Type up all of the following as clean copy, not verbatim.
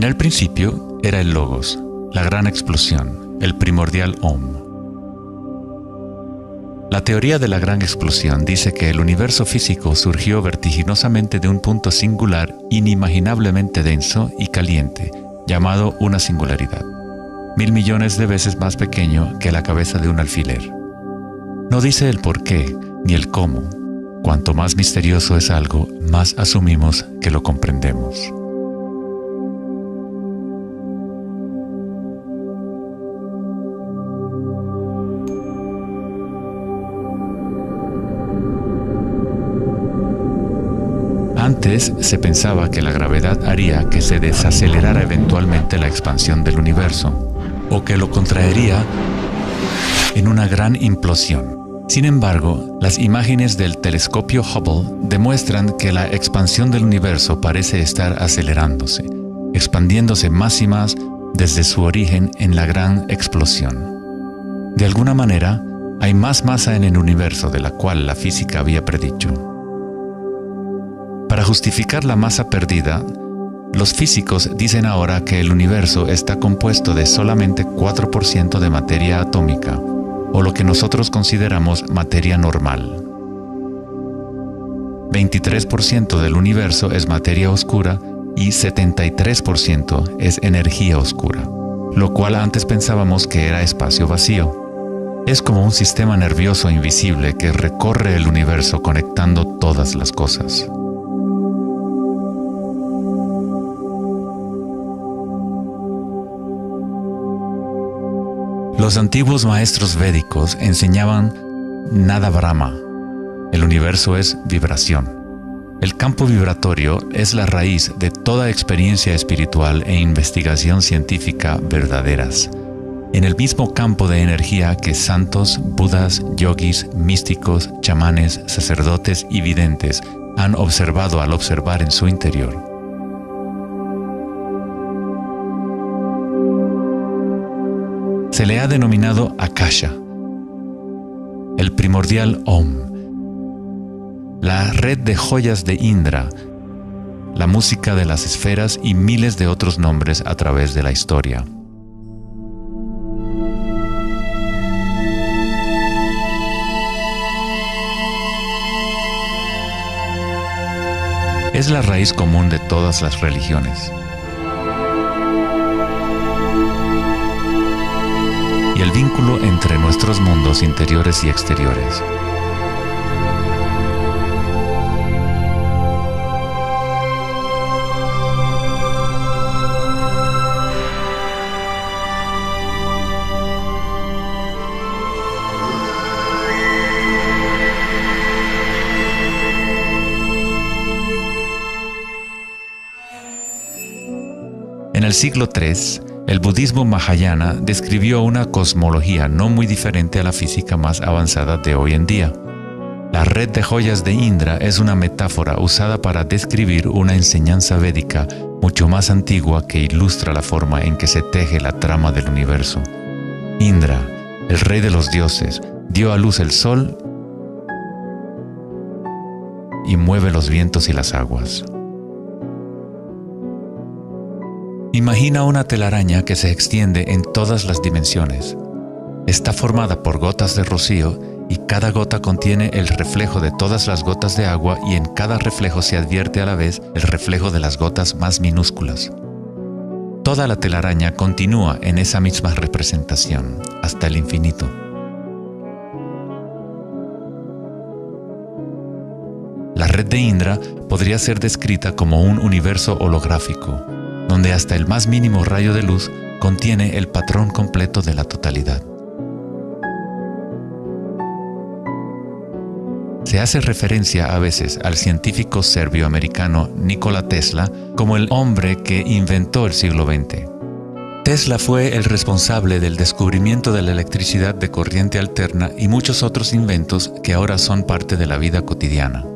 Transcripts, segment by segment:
En el principio era el Logos, la gran explosión, el primordial Om. La teoría de la gran explosión dice que el universo físico surgió vertiginosamente de un punto singular inimaginablemente denso y caliente, llamado una singularidad, 1000 millones de veces más pequeño que la cabeza de un alfiler. No dice el por qué ni el cómo. Cuanto más misterioso es algo, más asumimos que lo comprendemos. Antes se pensaba que la gravedad haría que se desacelerara eventualmente la expansión del universo, o que lo contraería en una gran implosión. Sin embargo, las imágenes del telescopio Hubble demuestran que la expansión del universo parece estar acelerándose, expandiéndose más y más desde su origen en la gran explosión. De alguna manera, hay más masa en el universo de la cual la física había predicho. Para justificar la masa perdida, los físicos dicen ahora que el universo está compuesto de solamente 4% de materia atómica, o lo que nosotros consideramos materia normal. 23% del universo es materia oscura y 73% es energía oscura, lo cual antes pensábamos que era espacio vacío. Es como un sistema nervioso invisible que recorre el universo conectando todas las cosas. Los antiguos maestros védicos enseñaban Nada Brahma. El universo es vibración. El campo vibratorio es la raíz de toda experiencia espiritual e investigación científica verdaderas. En el mismo campo de energía que santos, budas, yogis, místicos, chamanes, sacerdotes y videntes han observado al observar en su interior. Se le ha denominado Akasha, el primordial Om, la red de joyas de Indra, la música de las esferas y miles de otros nombres a través de la historia. Es la raíz común de todas las religiones. Y el vínculo entre nuestros mundos interiores y exteriores. En el siglo III, el budismo Mahayana describió una cosmología no muy diferente a la física más avanzada de hoy en día. La red de joyas de Indra es una metáfora usada para describir una enseñanza védica mucho más antigua que ilustra la forma en que se teje la trama del universo. Indra, el rey de los dioses, dio a luz el sol y mueve los vientos y las aguas. Imagina una telaraña que se extiende en todas las dimensiones. Está formada por gotas de rocío y cada gota contiene el reflejo de todas las gotas de agua y en cada reflejo se advierte a la vez el reflejo de las gotas más minúsculas. Toda la telaraña continúa en esa misma representación, hasta el infinito. La red de Indra podría ser descrita como un universo holográfico, donde hasta el más mínimo rayo de luz contiene el patrón completo de la totalidad. Se hace referencia a veces al científico serbio-americano Nikola Tesla como el hombre que inventó el siglo XX. Tesla fue el responsable del descubrimiento de la electricidad de corriente alterna y muchos otros inventos que ahora son parte de la vida cotidiana.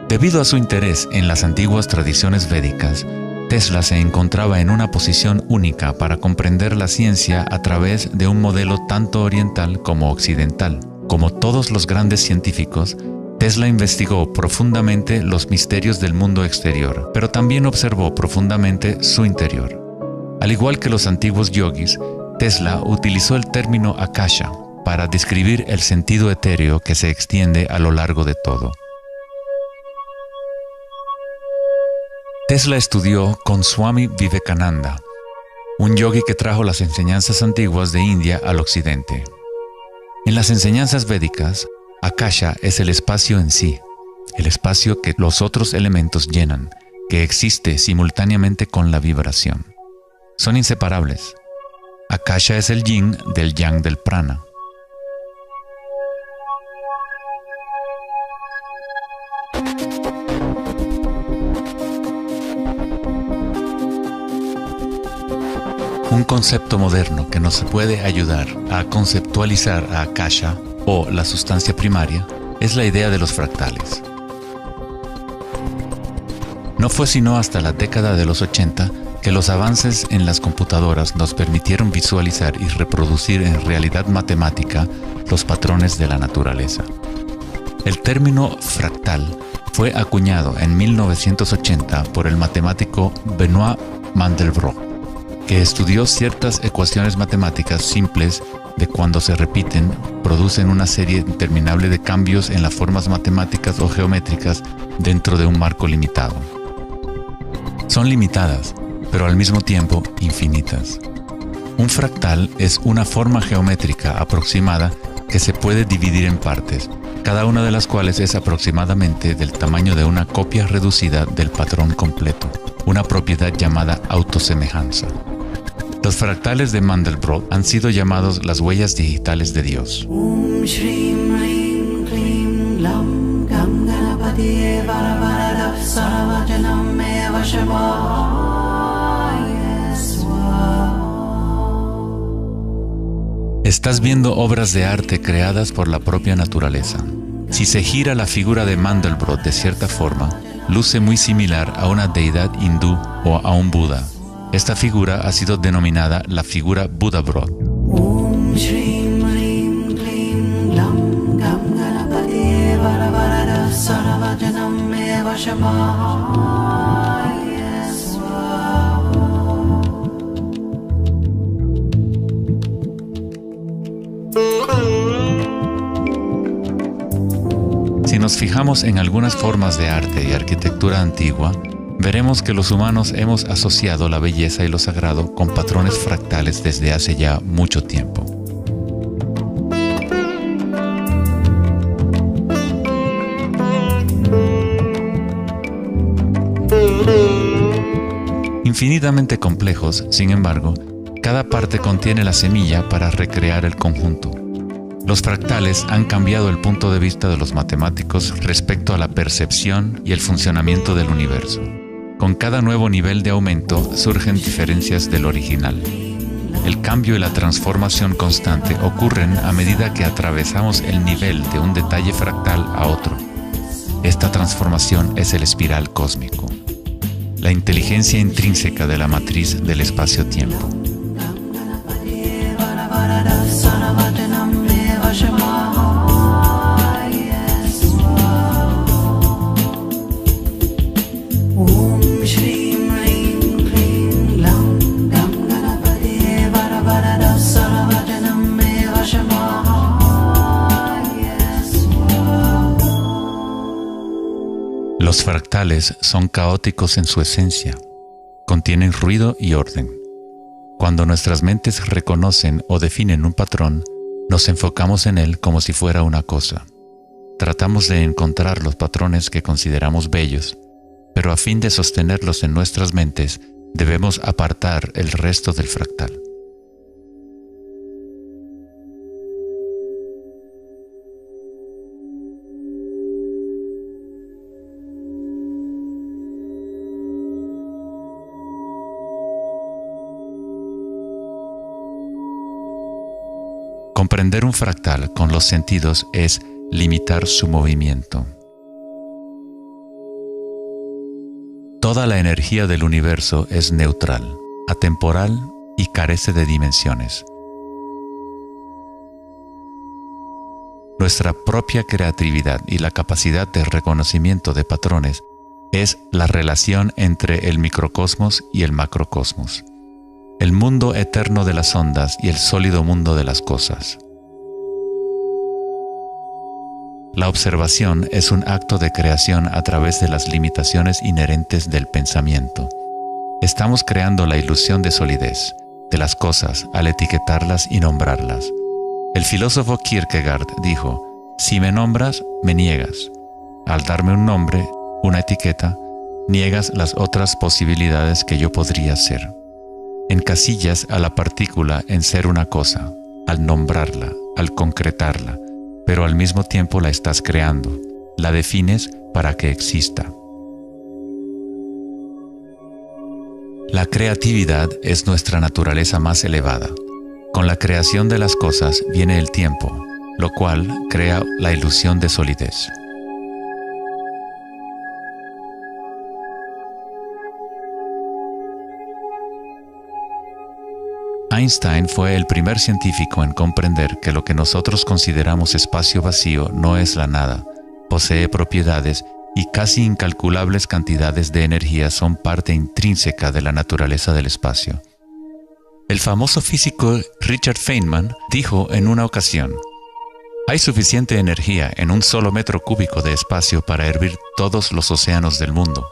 Debido a su interés en las antiguas tradiciones védicas, Tesla se encontraba en una posición única para comprender la ciencia a través de un modelo tanto oriental como occidental. Como todos los grandes científicos, Tesla investigó profundamente los misterios del mundo exterior, pero también observó profundamente su interior. Al igual que los antiguos yogis, Tesla utilizó el término akasha para describir el sentido etéreo que se extiende a lo largo de todo. Tesla estudió con Swami Vivekananda, un yogi que trajo las enseñanzas antiguas de India al occidente. En las enseñanzas védicas, akasha es el espacio en sí, el espacio que los otros elementos llenan, que existe simultáneamente con la vibración. Son inseparables. Akasha es el yin del yang del prana. Un concepto moderno que nos puede ayudar a conceptualizar a Akasha, o la sustancia primaria, es la idea de los fractales. No fue sino hasta la década de los 80 que los avances en las computadoras nos permitieron visualizar y reproducir en realidad matemática los patrones de la naturaleza. El término fractal fue acuñado en 1980 por el matemático Benoit Mandelbrot, que estudió ciertas ecuaciones matemáticas simples de cuando se repiten, producen una serie interminable de cambios en las formas matemáticas o geométricas dentro de un marco limitado. Son limitadas, pero al mismo tiempo infinitas. Un fractal es una forma geométrica aproximada que se puede dividir en partes, cada una de las cuales es aproximadamente del tamaño de una copia reducida del patrón completo, una propiedad llamada autosemejanza. Los fractales de Mandelbrot han sido llamados las huellas digitales de Dios. Estás viendo obras de arte creadas por la propia naturaleza. Si se gira la figura de Mandelbrot de cierta forma, luce muy similar a una deidad hindú o a un Buda. Esta figura ha sido denominada la figura Buddha-Brot. Si nos fijamos en algunas formas de arte y arquitectura antigua, veremos que los humanos hemos asociado la belleza y lo sagrado con patrones fractales desde hace ya mucho tiempo. Infinitamente complejos, sin embargo, cada parte contiene la semilla para recrear el conjunto. Los fractales han cambiado el punto de vista de los matemáticos respecto a la percepción y el funcionamiento del universo. Con cada nuevo nivel de aumento surgen diferencias del original. El cambio y la transformación constante ocurren a medida que atravesamos el nivel de un detalle fractal a otro. Esta transformación es el espiral cósmico, la inteligencia intrínseca de la matriz del espacio-tiempo. Los fractales son caóticos en su esencia, contienen ruido y orden. Cuando nuestras mentes reconocen o definen un patrón, nos enfocamos en él como si fuera una cosa. Tratamos de encontrar los patrones que consideramos bellos, pero a fin de sostenerlos en nuestras mentes, debemos apartar el resto del fractal. Comprender un fractal con los sentidos es limitar su movimiento. Toda la energía del universo es neutral, atemporal y carece de dimensiones. Nuestra propia creatividad y la capacidad de reconocimiento de patrones es la relación entre el microcosmos y el macrocosmos. el mundo eterno de las ondas y el sólido mundo de las cosas. La observación es un acto de creación a través de las limitaciones inherentes del pensamiento. Estamos creando la ilusión de solidez de las cosas al etiquetarlas y nombrarlas. El filósofo Kierkegaard dijo: si me nombras, me niegas. Al darme un nombre, una etiqueta, niegas las otras posibilidades que yo podría ser. Encasillas a la partícula en ser una cosa, al nombrarla, al concretarla, pero al mismo tiempo la estás creando, la defines para que exista. La creatividad es nuestra naturaleza más elevada. Con la creación de las cosas viene el tiempo, lo cual crea la ilusión de solidez. Einstein fue el primer científico en comprender que lo que nosotros consideramos espacio vacío no es la nada, posee propiedades y casi incalculables cantidades de energía son parte intrínseca de la naturaleza del espacio. El famoso físico Richard Feynman dijo en una ocasión: hay suficiente energía en un solo metro cúbico de espacio para hervir todos los océanos del mundo.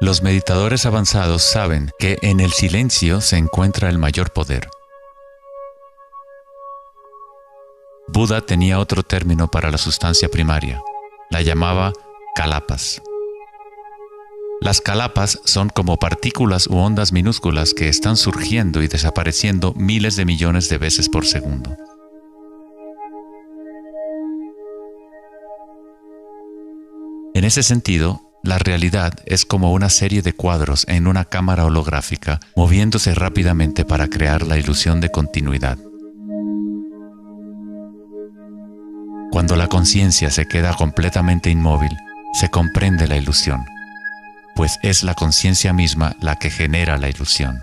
Los meditadores avanzados saben que en el silencio se encuentra el mayor poder. Buda tenía otro término para la sustancia primaria. La llamaba kalapas. Las kalapas son como partículas u ondas minúsculas que están surgiendo y desapareciendo miles de millones de veces por segundo. En ese sentido, la realidad es como una serie de cuadros en una cámara holográfica moviéndose rápidamente para crear la ilusión de continuidad. Cuando la conciencia se queda completamente inmóvil, se comprende la ilusión, pues es la conciencia misma la que genera la ilusión.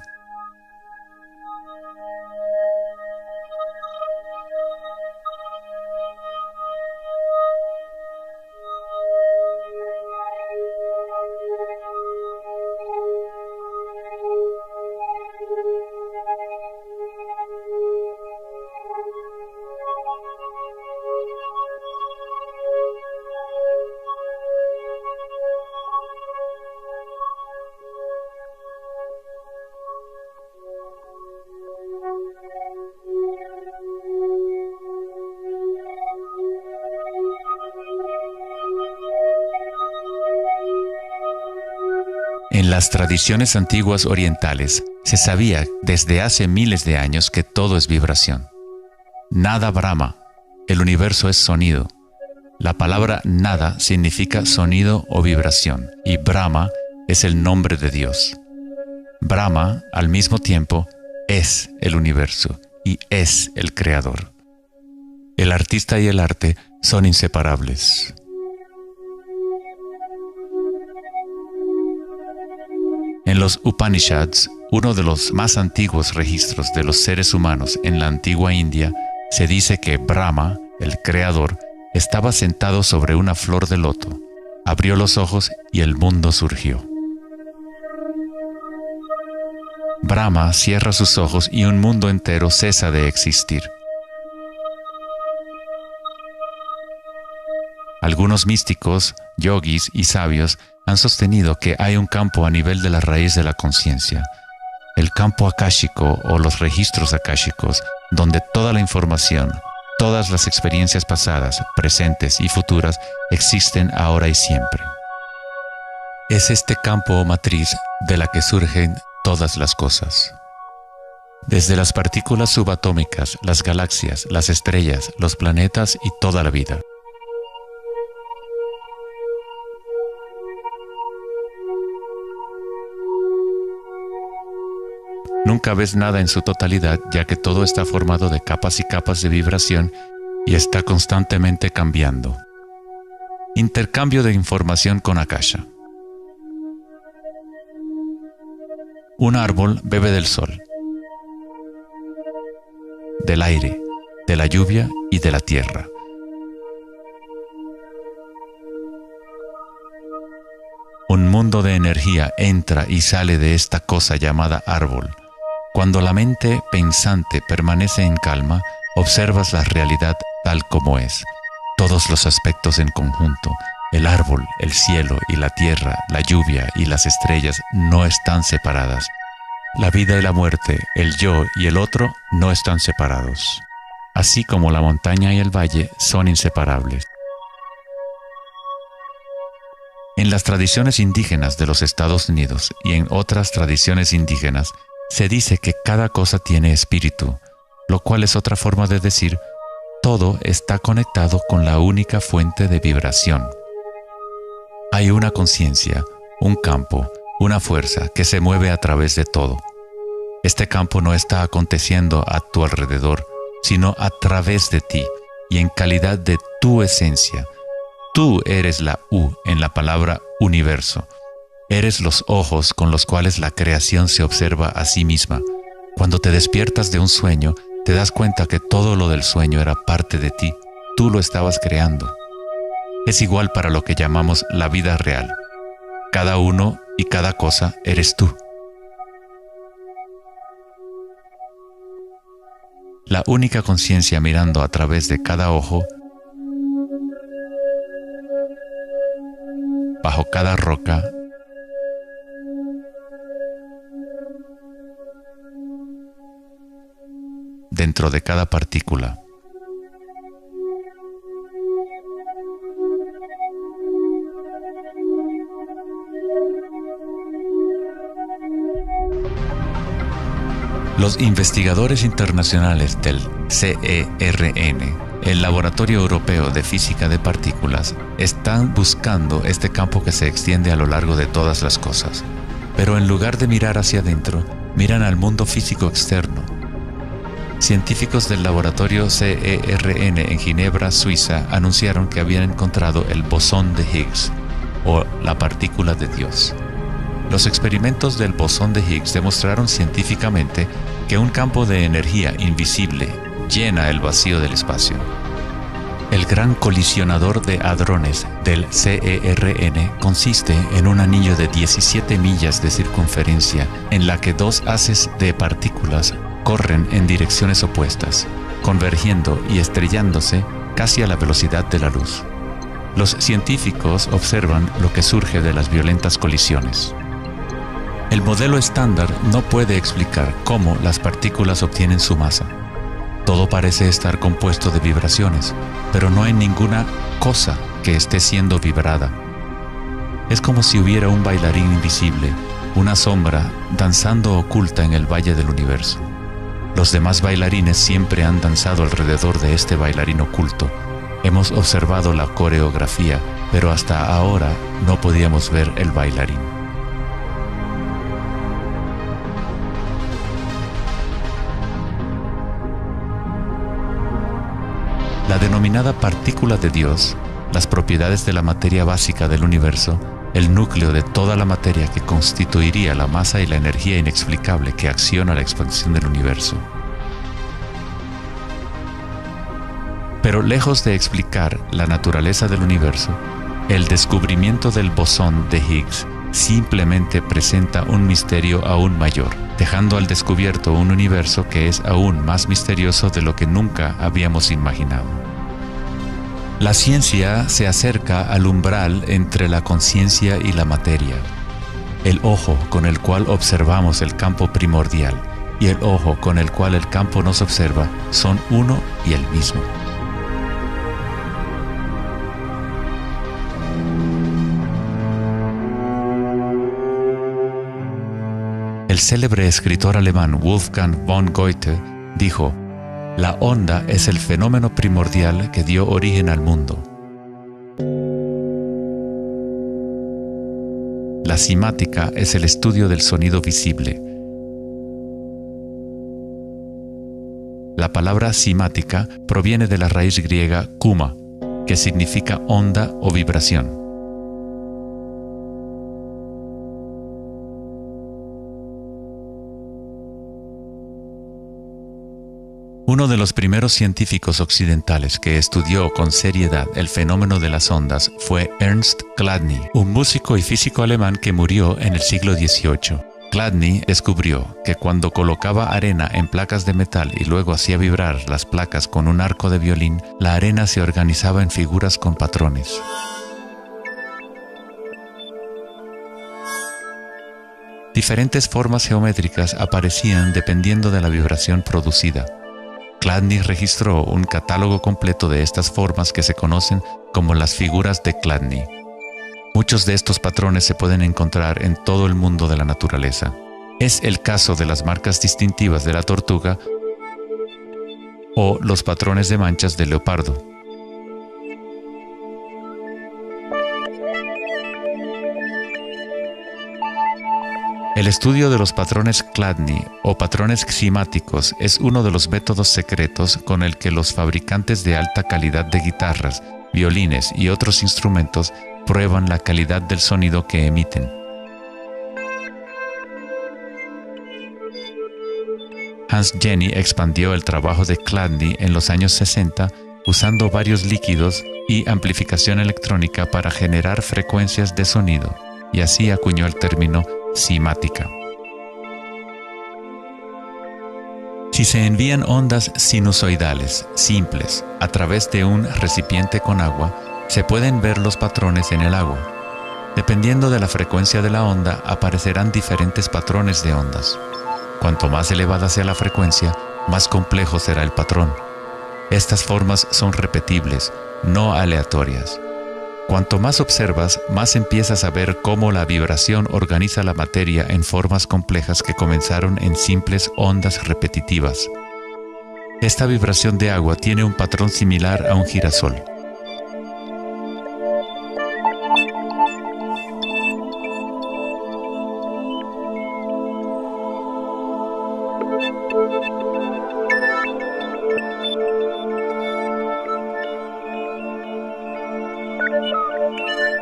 En las tradiciones antiguas orientales se sabía desde hace miles de años que todo es vibración. Nada Brahma, el universo es sonido. La palabra nada significa sonido o vibración y Brahma es el nombre de Dios. Brahma, al mismo tiempo, es el universo y es el creador. El artista y el arte son inseparables. En los Upanishads, uno de los más antiguos registros de los seres humanos en la antigua India, se dice que Brahma, el creador, estaba sentado sobre una flor de loto, abrió los ojos y el mundo surgió. Brahma cierra sus ojos y un mundo entero cesa de existir. Algunos místicos, yogis y sabios han sostenido que hay un campo a nivel de la raíz de la conciencia, el campo akáshico o los registros akáshicos, donde toda la información, todas las experiencias pasadas, presentes y futuras existen ahora y siempre. Es este campo o matriz de la que surgen todas las cosas. Desde las partículas subatómicas, las galaxias, las estrellas, los planetas y toda la vida. Nunca ves nada en su totalidad, ya que todo está formado de capas y capas de vibración y está constantemente cambiando. Intercambio de información con Akasha. Un árbol bebe del sol, del aire, de la lluvia y de la tierra. Un mundo de energía entra y sale de esta cosa llamada árbol. Cuando la mente pensante permanece en calma, observas la realidad tal como es. Todos los aspectos en conjunto, el árbol, el cielo y la tierra, la lluvia y las estrellas no están separadas. La vida y la muerte, el yo y el otro no están separados. Así como la montaña y el valle son inseparables. En las tradiciones indígenas de los Estados Unidos y en otras tradiciones indígenas, se dice que cada cosa tiene espíritu, lo cual es otra forma de decir, todo está conectado con la única fuente de vibración. Hay una conciencia, un campo, una fuerza que se mueve a través de todo. Este campo no está aconteciendo a tu alrededor, sino a través de ti y en calidad de tu esencia. Tú eres la U en la palabra universo. Eres los ojos con los cuales la creación se observa a sí misma. Cuando te despiertas de un sueño, te das cuenta que todo lo del sueño era parte de ti. Tú lo estabas creando. Es igual para lo que llamamos la vida real. Cada uno y cada cosa eres tú. La única conciencia mirando a través de cada ojo, bajo cada roca, dentro de cada partícula. Los investigadores internacionales del CERN, el Laboratorio Europeo de Física de Partículas, están buscando este campo que se extiende a lo largo de todas las cosas. Pero en lugar de mirar hacia adentro, miran al mundo físico externo. Científicos del laboratorio CERN en Ginebra, Suiza, anunciaron que habían encontrado el bosón de Higgs, o la partícula de Dios. Los experimentos del bosón de Higgs demostraron científicamente que un campo de energía invisible llena el vacío del espacio. El gran colisionador de hadrones del CERN consiste en un anillo de 17 millas de circunferencia en la que dos haces de partículas corren en direcciones opuestas, convergiendo y estrellándose casi a la velocidad de la luz. Los científicos observan lo que surge de las violentas colisiones. El modelo estándar no puede explicar cómo las partículas obtienen su masa. Todo parece estar compuesto de vibraciones, pero no hay ninguna cosa que esté siendo vibrada. Es como si hubiera un bailarín invisible, una sombra, danzando oculta en el valle del universo. Los demás bailarines siempre han danzado alrededor de este bailarín oculto. Hemos observado la coreografía, pero hasta ahora no podíamos ver el bailarín. La denominada partícula de Dios, las propiedades de la materia básica del universo, el núcleo de toda la materia que constituiría la masa y la energía inexplicable que acciona la expansión del universo. Pero lejos de explicar la naturaleza del universo, el descubrimiento del bosón de Higgs simplemente presenta un misterio aún mayor, dejando al descubierto un universo que es aún más misterioso de lo que nunca habíamos imaginado. La ciencia se acerca al umbral entre la conciencia y la materia. El ojo con el cual observamos el campo primordial y el ojo con el cual el campo nos observa son uno y el mismo. El célebre escritor alemán Wolfgang von Goethe dijo: "La onda es el fenómeno primordial que dio origen al mundo". La cimática es el estudio del sonido visible. La palabra cimática proviene de la raíz griega kuma, que significa onda o vibración. Uno de los primeros científicos occidentales que estudió con seriedad el fenómeno de las ondas fue Ernst Chladni, un músico y físico alemán que murió en el siglo XVIII. Chladni descubrió que cuando colocaba arena en placas de metal y luego hacía vibrar las placas con un arco de violín, la arena se organizaba en figuras con patrones. Diferentes formas geométricas aparecían dependiendo de la vibración producida. Chladni registró un catálogo completo de estas formas que se conocen como las figuras de Chladni. Muchos de estos patrones se pueden encontrar en todo el mundo de la naturaleza. Es el caso de las marcas distintivas de la tortuga o los patrones de manchas del leopardo. El estudio de los patrones Chladni o patrones ximáticos es uno de los métodos secretos con el que los fabricantes de alta calidad de guitarras, violines y otros instrumentos prueban la calidad del sonido que emiten. Hans Jenny expandió el trabajo de Chladni en los años 60 usando varios líquidos y amplificación electrónica para generar frecuencias de sonido, y así acuñó el término cimática. Si se envían ondas sinusoidales simples a través de un recipiente con agua, se pueden ver los patrones en el agua. Dependiendo de la frecuencia de la onda, aparecerán diferentes patrones de ondas. Cuanto más elevada sea la frecuencia, más complejo será el patrón. Estas formas son repetibles, no aleatorias. Cuanto más observas, más empiezas a ver cómo la vibración organiza la materia en formas complejas que comenzaron en simples ondas repetitivas. Esta vibración de agua tiene un patrón similar a un girasol.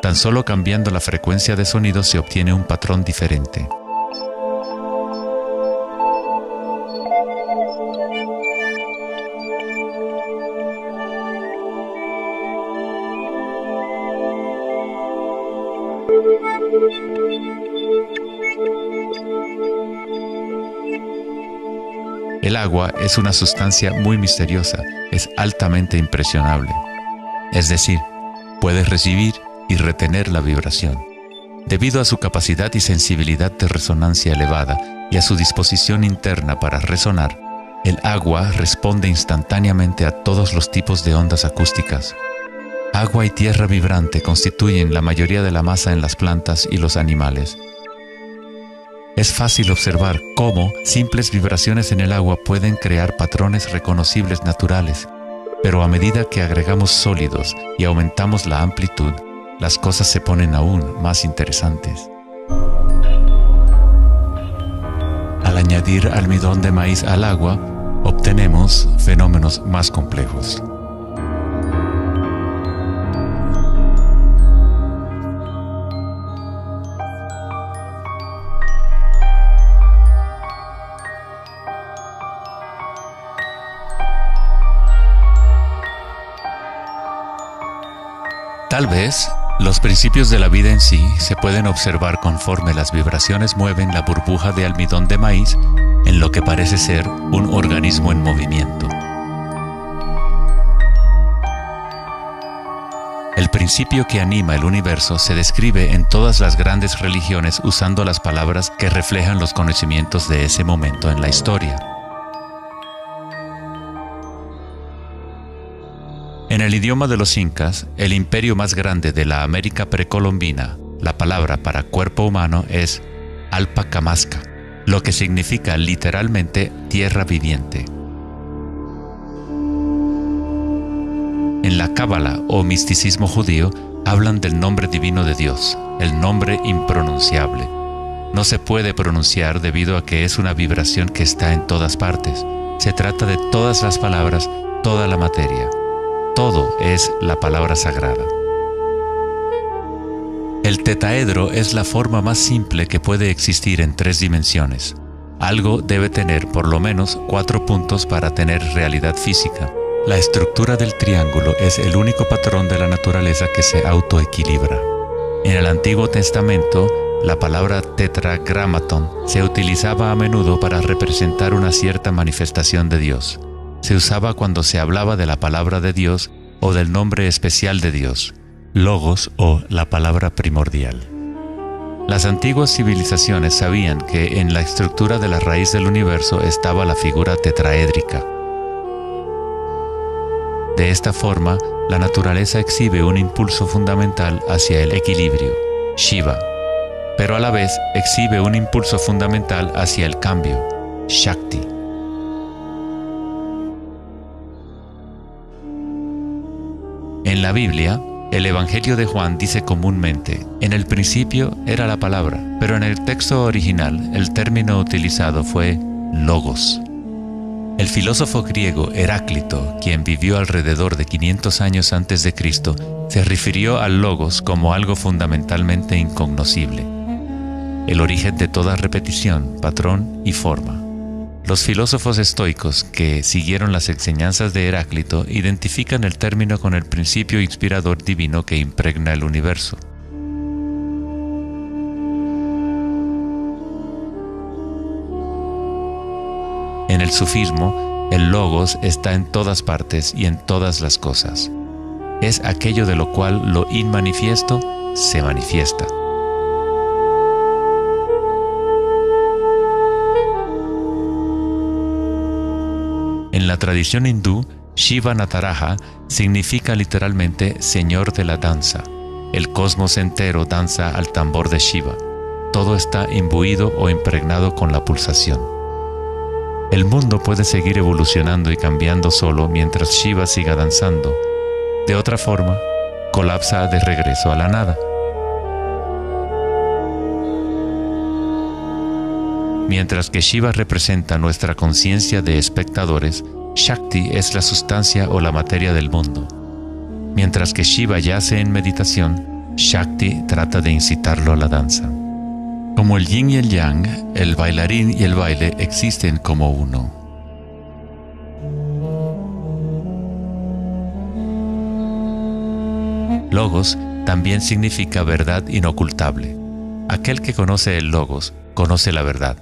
Tan solo cambiando la frecuencia de sonido se obtiene un patrón diferente. El agua es una sustancia muy misteriosa, es altamente impresionable. Es decir, puede recibir y retener la vibración. Debido a su capacidad y sensibilidad de resonancia elevada y a su disposición interna para resonar, el agua responde instantáneamente a todos los tipos de ondas acústicas. Agua y tierra vibrante constituyen la mayoría de la masa en las plantas y los animales. Es fácil observar cómo simples vibraciones en el agua pueden crear patrones reconocibles naturales, pero a medida que agregamos sólidos y aumentamos la amplitud, las cosas se ponen aún más interesantes. Al añadir almidón de maíz al agua, obtenemos fenómenos más complejos. Tal vez, los principios de la vida en sí se pueden observar conforme las vibraciones mueven la burbuja de almidón de maíz en lo que parece ser un organismo en movimiento. El principio que anima el universo se describe en todas las grandes religiones usando las palabras que reflejan los conocimientos de ese momento en la historia. En el idioma de los incas, el imperio más grande de la América precolombina, la palabra para cuerpo humano es Alpacamasca, lo que significa literalmente tierra viviente. En la Cábala o misticismo judío hablan del nombre divino de Dios, el nombre impronunciable. No se puede pronunciar debido a que es una vibración que está en todas partes. Se trata de todas las palabras, toda la materia. Todo es la palabra sagrada. El tetaedro es la forma más simple que puede existir en 3 dimensiones. Algo debe tener por lo menos 4 puntos para tener realidad física. La estructura del triángulo es el único patrón de la naturaleza que se autoequilibra. En el Antiguo Testamento, la palabra tetragramaton se utilizaba a menudo para representar una cierta manifestación de Dios. Se usaba cuando se hablaba de la palabra de Dios o del nombre especial de Dios, logos o la palabra primordial. Las antiguas civilizaciones sabían que en la estructura de la raíz del universo estaba la figura tetraédrica. De esta forma, la naturaleza exhibe un impulso fundamental hacia el equilibrio, Shiva, pero a la vez exhibe un impulso fundamental hacia el cambio, Shakti. En la Biblia, el Evangelio de Juan dice comúnmente, en el principio era la palabra, pero en el texto original el término utilizado fue logos. El filósofo griego Heráclito, quien vivió alrededor de 500 años antes de Cristo, se refirió al logos como algo fundamentalmente incognoscible, el origen de toda repetición, patrón y forma. Los filósofos estoicos que siguieron las enseñanzas de Heráclito identifican el término con el principio inspirador divino que impregna el universo. En el sufismo, el logos está en todas partes y en todas las cosas. Es aquello de lo cual lo inmanifiesto se manifiesta. En la tradición hindú, Shiva Nataraja significa literalmente Señor de la danza. El cosmos entero danza al tambor de Shiva. Todo está imbuido o impregnado con la pulsación. El mundo puede seguir evolucionando y cambiando solo mientras Shiva siga danzando. De otra forma, colapsa de regreso a la nada. Mientras que Shiva representa nuestra conciencia de espectadores, Shakti es la sustancia o la materia del mundo. Mientras que Shiva yace en meditación, Shakti trata de incitarlo a la danza. Como el yin y el yang, el bailarín y el baile existen como uno. Logos también significa verdad inocultable. Aquel que conoce el logos, conoce la verdad.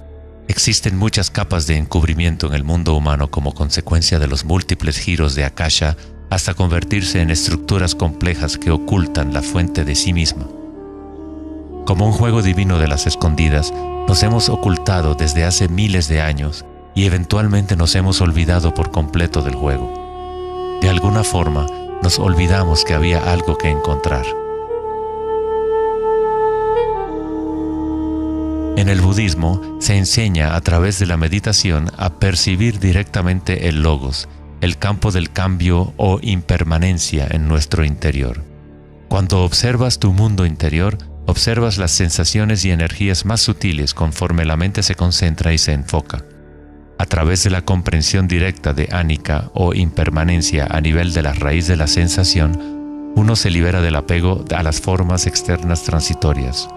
Existen muchas capas de encubrimiento en el mundo humano como consecuencia de los múltiples giros de Akasha hasta convertirse en estructuras complejas que ocultan la fuente de sí misma. Como un juego divino de las escondidas, nos hemos ocultado desde hace miles de años y eventualmente nos hemos olvidado por completo del juego. De alguna forma, nos olvidamos que había algo que encontrar. En el budismo se enseña a través de la meditación a percibir directamente el logos, el campo del cambio o impermanencia en nuestro interior. Cuando observas tu mundo interior, observas las sensaciones y energías más sutiles conforme la mente se concentra y se enfoca. A través de la comprensión directa de anicca o impermanencia a nivel de la raíz de la sensación, uno se libera del apego a las formas externas transitorias.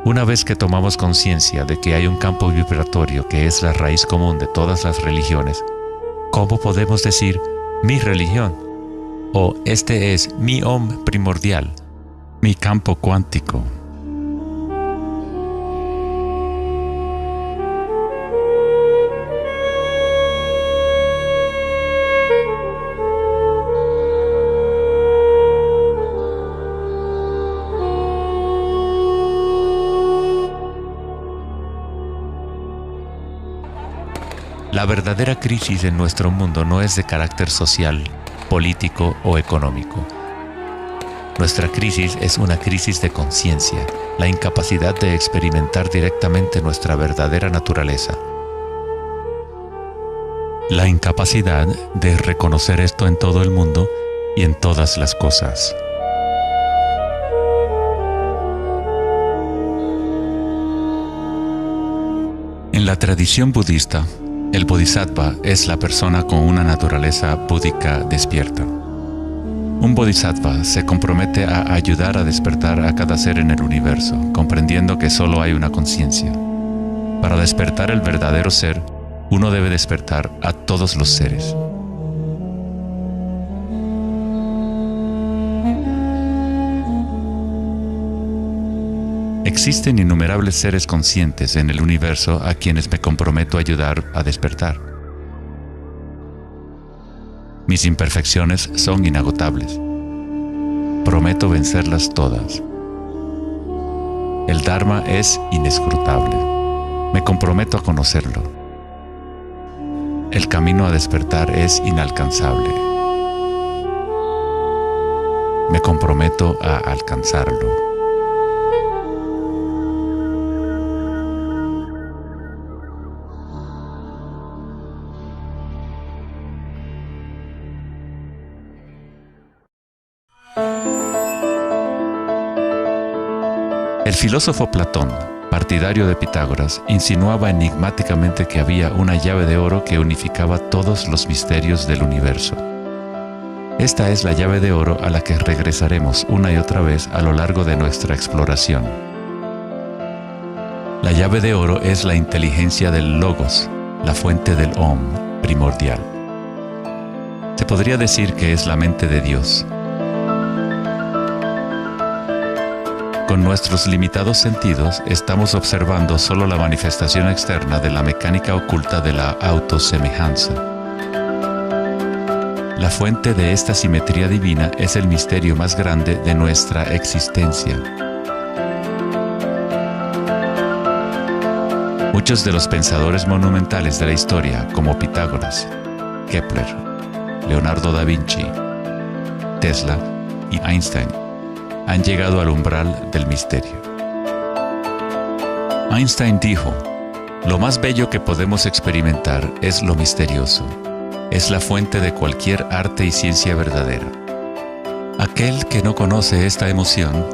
Una vez que tomamos conciencia de que hay un campo vibratorio que es la raíz común de todas las religiones, ¿cómo podemos decir mi religión? O este es mi Om primordial, mi campo cuántico. La verdadera crisis en nuestro mundo no es de carácter social, político o económico. Nuestra crisis es una crisis de conciencia, la incapacidad de experimentar directamente nuestra verdadera naturaleza. La incapacidad de reconocer esto en todo el mundo y en todas las cosas. En la tradición budista, el bodhisattva es la persona con una naturaleza búdica despierta. Un bodhisattva se compromete a ayudar a despertar a cada ser en el universo, comprendiendo que solo hay una conciencia. Para despertar el verdadero ser, uno debe despertar a todos los seres. Existen innumerables seres conscientes en el universo a quienes me comprometo a ayudar a despertar. Mis imperfecciones son inagotables. Prometo vencerlas todas. El Dharma es inescrutable. Me comprometo a conocerlo. El camino a despertar es inalcanzable. Me comprometo a alcanzarlo. El filósofo Platón, partidario de Pitágoras, insinuaba enigmáticamente que había una llave de oro que unificaba todos los misterios del universo. Esta es la llave de oro a la que regresaremos una y otra vez a lo largo de nuestra exploración. La llave de oro es la inteligencia del Logos, la fuente del Om primordial. Se podría decir que es la mente de Dios. Con nuestros limitados sentidos, estamos observando solo la manifestación externa de la mecánica oculta de la autosemejanza. La fuente de esta simetría divina es el misterio más grande de nuestra existencia. Muchos de los pensadores monumentales de la historia, como Pitágoras, Kepler, Leonardo da Vinci, Tesla y Einstein, han llegado al umbral del misterio. Einstein dijo: "Lo más bello que podemos experimentar es lo misterioso. Es la fuente de cualquier arte y ciencia verdadera. Aquel que no conoce esta emoción,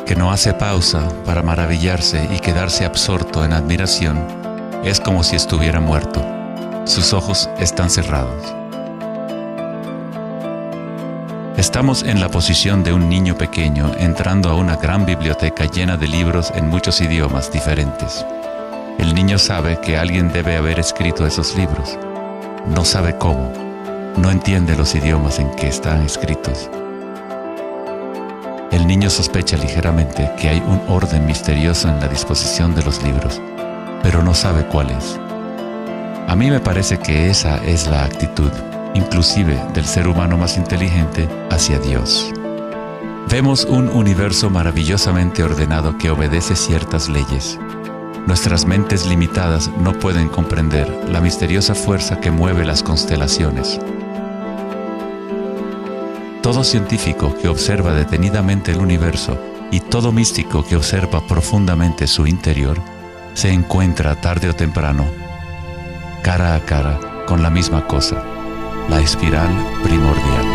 que no hace pausa para maravillarse y quedarse absorto en admiración, es como si estuviera muerto. Sus ojos están cerrados". Estamos en la posición de un niño pequeño entrando a una gran biblioteca llena de libros en muchos idiomas diferentes. El niño sabe que alguien debe haber escrito esos libros. No sabe cómo. No entiende los idiomas en que están escritos. El niño sospecha ligeramente que hay un orden misterioso en la disposición de los libros, pero no sabe cuál es. A mí me parece que esa es la actitud, inclusive del ser humano más inteligente, hacia Dios. Vemos un universo maravillosamente ordenado que obedece ciertas leyes. Nuestras mentes limitadas no pueden comprender la misteriosa fuerza que mueve las constelaciones. Todo científico que observa detenidamente el universo y todo místico que observa profundamente su interior, se encuentra tarde o temprano, cara a cara, con la misma cosa: la espiral primordial.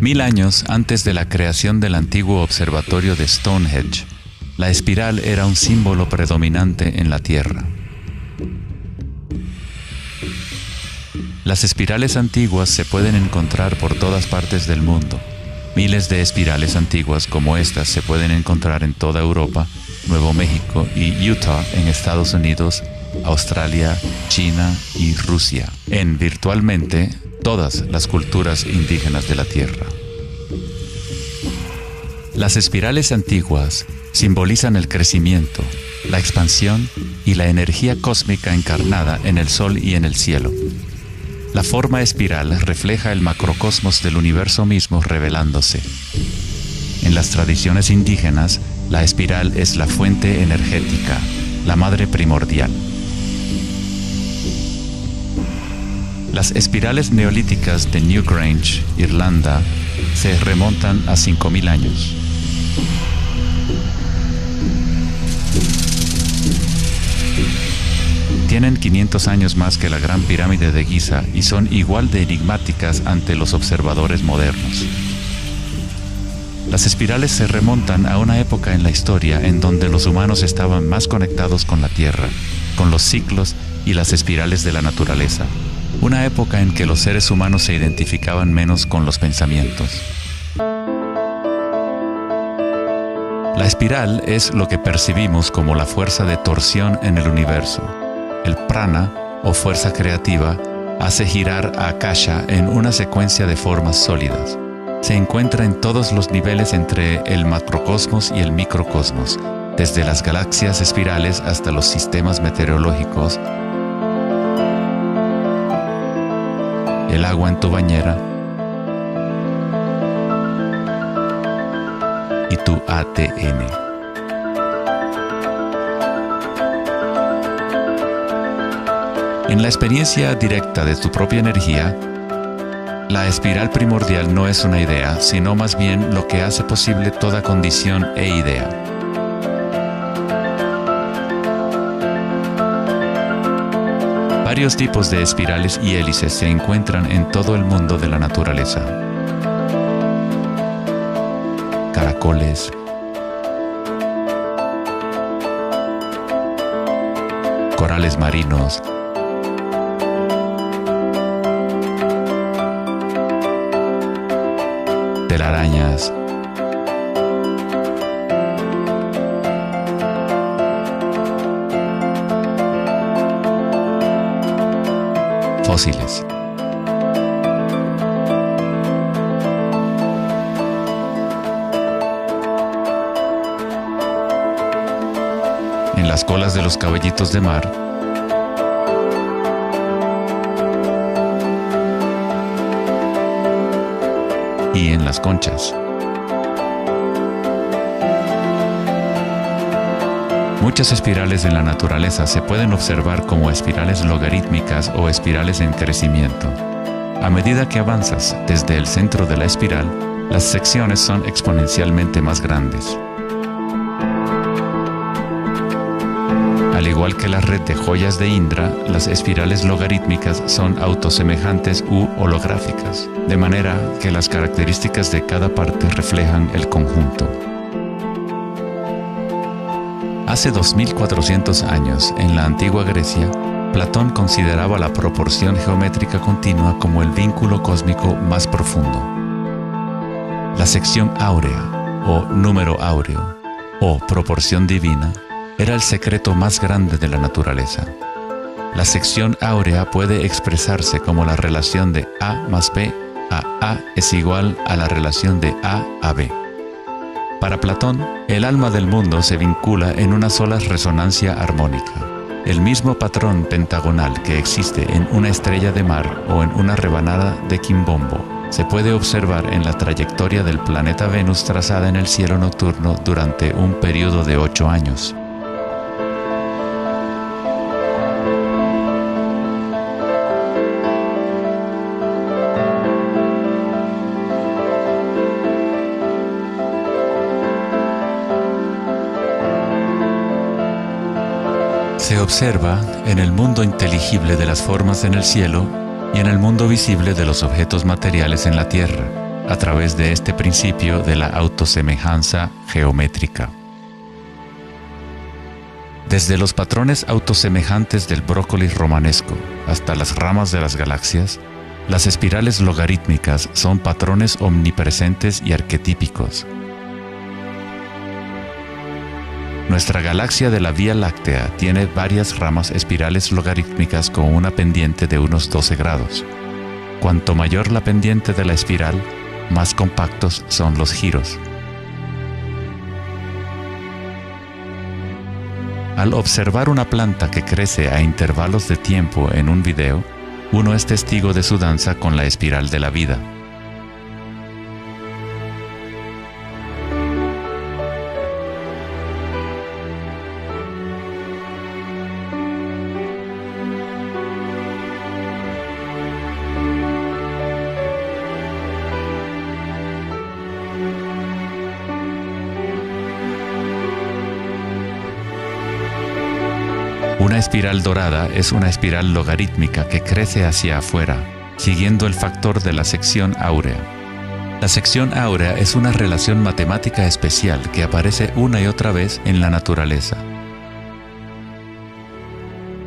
Mil años antes de la creación del antiguo observatorio de Stonehenge, la espiral era un símbolo predominante en la Tierra. Las espirales antiguas se pueden encontrar por todas partes del mundo. Miles de espirales antiguas como estas se pueden encontrar en toda Europa, Nuevo México y Utah en Estados Unidos, Australia, China y Rusia, en virtualmente todas las culturas indígenas de la Tierra. Las espirales antiguas simbolizan el crecimiento, la expansión y la energía cósmica encarnada en el Sol y en el cielo. La forma espiral refleja el macrocosmos del universo mismo revelándose. En las tradiciones indígenas, la espiral es la fuente energética, la madre primordial. Las espirales neolíticas de Newgrange, Irlanda, se remontan a 5000 años. Tienen 500 años más que la Gran Pirámide de Giza y son igual de enigmáticas ante los observadores modernos. Las espirales se remontan a una época en la historia en donde los humanos estaban más conectados con la Tierra, con los ciclos y las espirales de la naturaleza. Una época en que los seres humanos se identificaban menos con los pensamientos. La espiral es lo que percibimos como la fuerza de torsión en el universo. El prana, o fuerza creativa, hace girar a Akasha en una secuencia de formas sólidas. Se encuentra en todos los niveles entre el macrocosmos y el microcosmos, desde las galaxias espirales hasta los sistemas meteorológicos, el agua en tu bañera y tu ATN. En la experiencia directa de tu propia energía, la espiral primordial no es una idea, sino más bien lo que hace posible toda condición e idea. Varios tipos de espirales y hélices se encuentran en todo el mundo de la naturaleza. Caracoles, corales marinos, telarañas, fósiles. En las colas de los caballitos de mar, y en las conchas. Muchas espirales en la naturaleza se pueden observar como espirales logarítmicas o espirales en crecimiento. A medida que avanzas desde el centro de la espiral, las secciones son exponencialmente más grandes. Al igual que la red de joyas de Indra, las espirales logarítmicas son autosemejantes u holográficas, de manera que las características de cada parte reflejan el conjunto. Hace 2400 años, en la antigua Grecia, Platón consideraba la proporción geométrica continua como el vínculo cósmico más profundo. La sección áurea, o número áureo, o proporción divina, era el secreto más grande de la naturaleza. La sección áurea puede expresarse como la relación de A más B a A es igual a la relación de A a B. Para Platón, el alma del mundo se vincula en una sola resonancia armónica. El mismo patrón pentagonal que existe en una estrella de mar o en una rebanada de quimbombo se puede observar en la trayectoria del planeta Venus trazada en el cielo nocturno durante un periodo de 8 años. Se observa en el mundo inteligible de las formas en el cielo y en el mundo visible de los objetos materiales en la Tierra, a través de este principio de la autosemejanza geométrica. Desde los patrones autosemejantes del brócoli romanesco hasta las ramas de las galaxias, las espirales logarítmicas son patrones omnipresentes y arquetípicos. Nuestra galaxia de la Vía Láctea tiene varias ramas espirales logarítmicas con una pendiente de unos 12 grados. Cuanto mayor la pendiente de la espiral, más compactos son los giros. Al observar una planta que crece a intervalos de tiempo en un video, uno es testigo de su danza con la espiral de la vida. Una espiral dorada es una espiral logarítmica que crece hacia afuera, siguiendo el factor de la sección áurea. La sección áurea es una relación matemática especial que aparece una y otra vez en la naturaleza.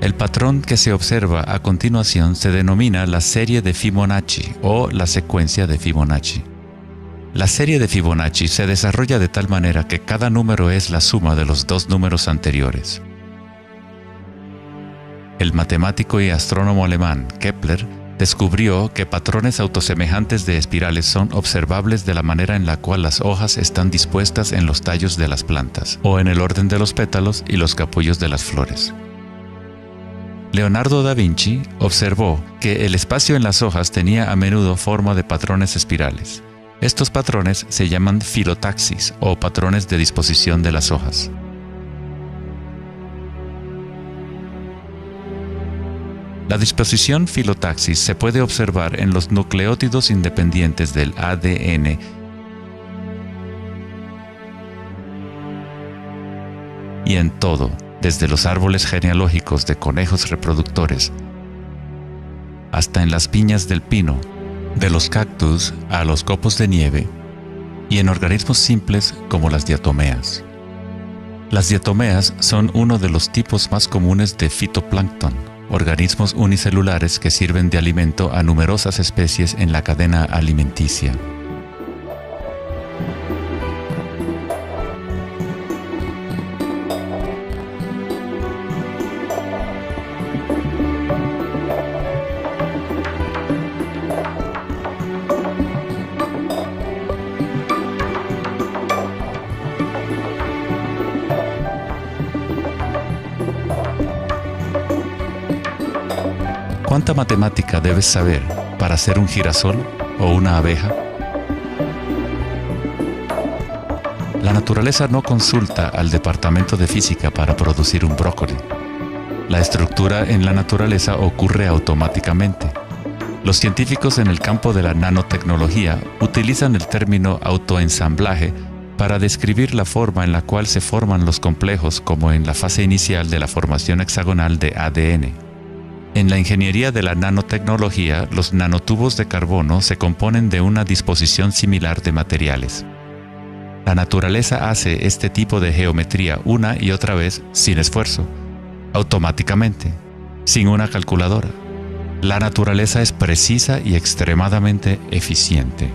El patrón que se observa a continuación se denomina la serie de Fibonacci o la secuencia de Fibonacci. La serie de Fibonacci se desarrolla de tal manera que cada número es la suma de los dos números anteriores. El matemático y astrónomo alemán Kepler descubrió que patrones autosemejantes de espirales son observables de la manera en la cual las hojas están dispuestas en los tallos de las plantas, o en el orden de los pétalos y los capullos de las flores. Leonardo da Vinci observó que el espacio en las hojas tenía a menudo forma de patrones espirales. Estos patrones se llaman filotaxis o patrones de disposición de las hojas. La disposición filotaxis se puede observar en los nucleótidos independientes del ADN y en todo, desde los árboles genealógicos de conejos reproductores hasta en las piñas del pino, de los cactus a los copos de nieve, y en organismos simples como las diatomeas. Las diatomeas son uno de los tipos más comunes de fitoplancton, organismos unicelulares que sirven de alimento a numerosas especies en la cadena alimenticia. ¿Cuánta matemática debes saber para ser un girasol o una abeja? La naturaleza no consulta al departamento de física para producir un brócoli. La estructura en la naturaleza ocurre automáticamente. Los científicos en el campo de la nanotecnología utilizan el término autoensamblaje para describir la forma en la cual se forman los complejos, como en la fase inicial de la formación hexagonal de ADN. En la ingeniería de la nanotecnología, los nanotubos de carbono se componen de una disposición similar de materiales. La naturaleza hace este tipo de geometría una y otra vez sin esfuerzo, automáticamente, sin una calculadora. La naturaleza es precisa y extremadamente eficiente.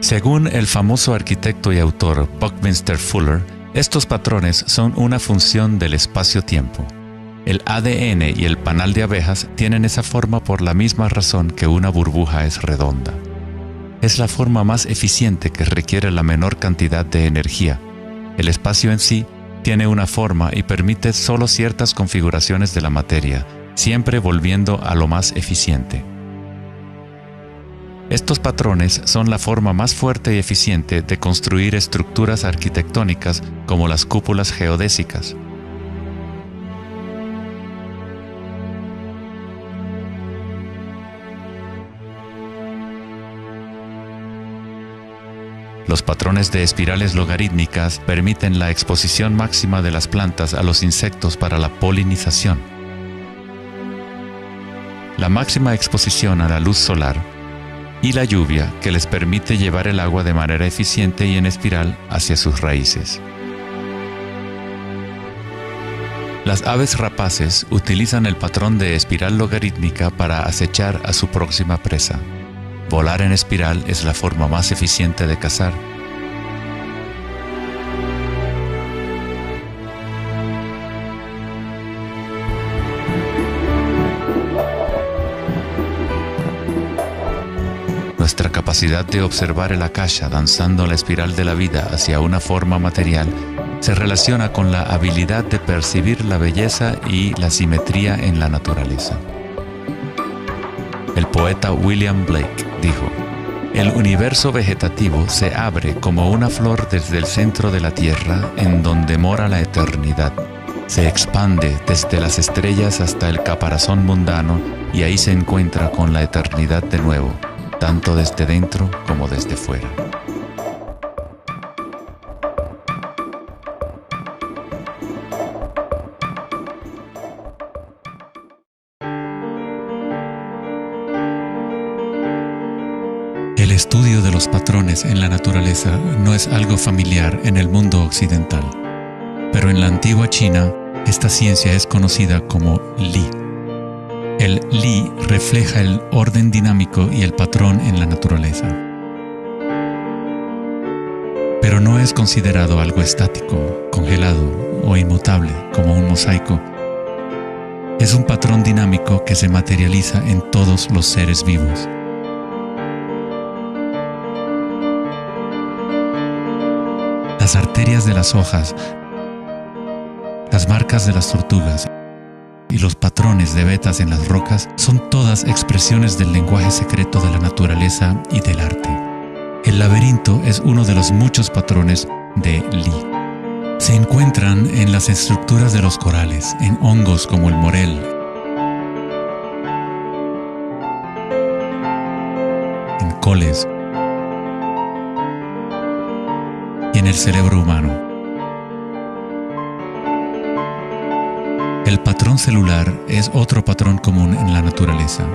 Según el famoso arquitecto y autor Buckminster Fuller, estos patrones son una función del espacio-tiempo. El ADN y el panal de abejas tienen esa forma por la misma razón que una burbuja es redonda. Es la forma más eficiente que requiere la menor cantidad de energía. El espacio en sí tiene una forma y permite solo ciertas configuraciones de la materia, siempre volviendo a lo más eficiente. Estos patrones son la forma más fuerte y eficiente de construir estructuras arquitectónicas como las cúpulas geodésicas. Los patrones de espirales logarítmicas permiten la exposición máxima de las plantas a los insectos para la polinización. La máxima exposición a la luz solar y la lluvia que les permite llevar el agua de manera eficiente y en espiral hacia sus raíces. Las aves rapaces utilizan el patrón de espiral logarítmica para acechar a su próxima presa. Volar en espiral es la forma más eficiente de cazar. Nuestra capacidad de observar el akasha danzando la espiral de la vida hacia una forma material se relaciona con la habilidad de percibir la belleza y la simetría en la naturaleza. El poeta William Blake dijo: "El universo vegetativo se abre como una flor desde el centro de la tierra en donde mora la eternidad. Se expande desde las estrellas hasta el caparazón mundano y ahí se encuentra con la eternidad de nuevo, tanto desde dentro como desde fuera". estudio de los patrones en la naturaleza no es algo familiar en el mundo occidental, pero en la antigua China, esta ciencia es conocida como Li. El Li refleja el orden dinámico y el patrón en la naturaleza. Pero no es considerado algo estático, congelado o inmutable como un mosaico. Es un patrón dinámico que se materializa en todos los seres vivos. Las arterias de las hojas, las marcas de las tortugas y los patrones de vetas en las rocas son todas expresiones del lenguaje secreto de la naturaleza y del arte. El laberinto es uno de los muchos patrones de Li. Se encuentran en las estructuras de los corales, en hongos como el morel, en coles y en el cerebro humano. El patrón celular es otro patrón común en la naturaleza.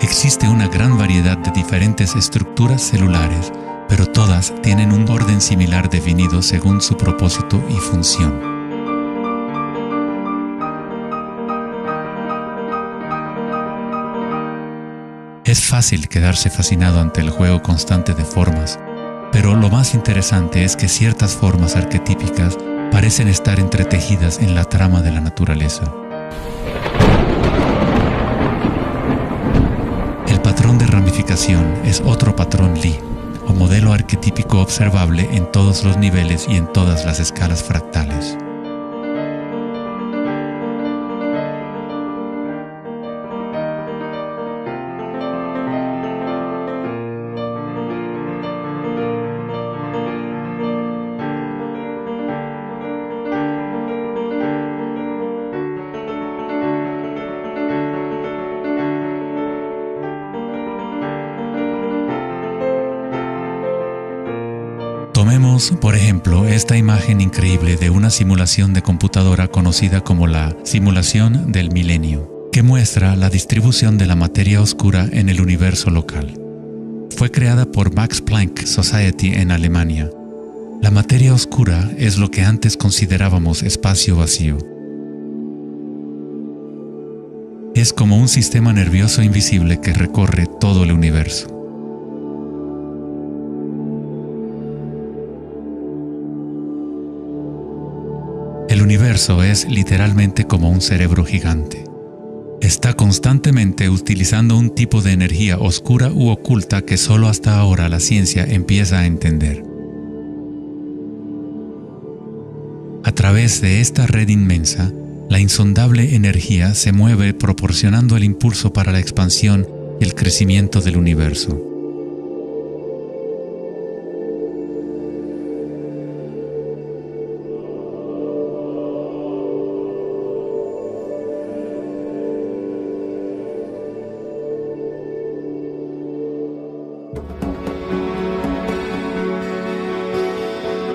Existe una gran variedad de diferentes estructuras celulares, pero todas tienen un orden similar definido según su propósito y función. Es fácil quedarse fascinado ante el juego constante de formas, pero lo más interesante es que ciertas formas arquetípicas parecen estar entretejidas en la trama de la naturaleza. El patrón de ramificación es otro patrón Li, o modelo arquetípico observable en todos los niveles y en todas las escalas fractales. Tomemos, por ejemplo, esta imagen increíble de una simulación de computadora conocida como la simulación del milenio, que muestra la distribución de la materia oscura en el universo local. Fue creada por Max Planck Society en Alemania. La materia oscura es lo que antes considerábamos espacio vacío. Es como un sistema nervioso invisible que recorre todo el universo. El universo es literalmente como un cerebro gigante. Está constantemente utilizando un tipo de energía oscura u oculta que solo hasta ahora la ciencia empieza a entender. A través de esta red inmensa, la insondable energía se mueve proporcionando el impulso para la expansión y el crecimiento del universo.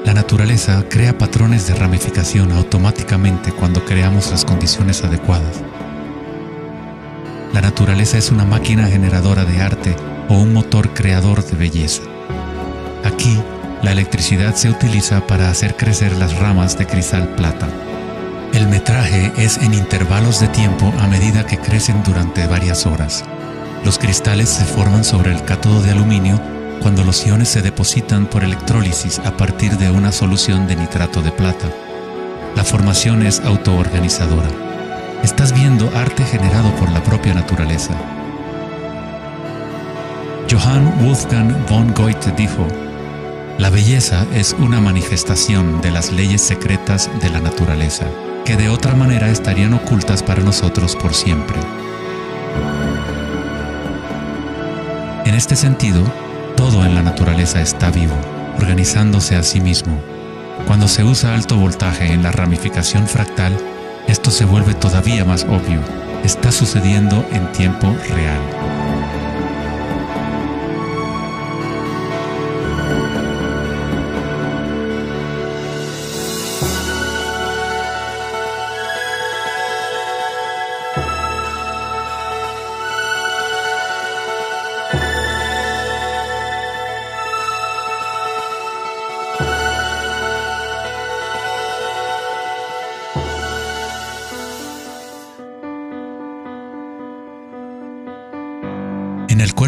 La naturaleza crea patrones de ramificación automáticamente cuando creamos las condiciones adecuadas. La naturaleza es una máquina generadora de arte o un motor creador de belleza. Aquí, la electricidad se utiliza para hacer crecer las ramas de cristal plata. El metraje es en intervalos de tiempo a medida que crecen durante varias horas. Los cristales se forman sobre el cátodo de aluminio cuando los iones se depositan por electrólisis a partir de una solución de nitrato de plata. La formación es autoorganizadora. Estás viendo arte generado por la propia naturaleza. Johann Wolfgang von Goethe dijo: "La belleza es una manifestación de las leyes secretas de la naturaleza, que de otra manera estarían ocultas para nosotros por siempre". En este sentido, todo en la naturaleza está vivo, organizándose a sí mismo. Cuando se usa alto voltaje en la ramificación fractal, esto se vuelve todavía más obvio. Está sucediendo en tiempo real.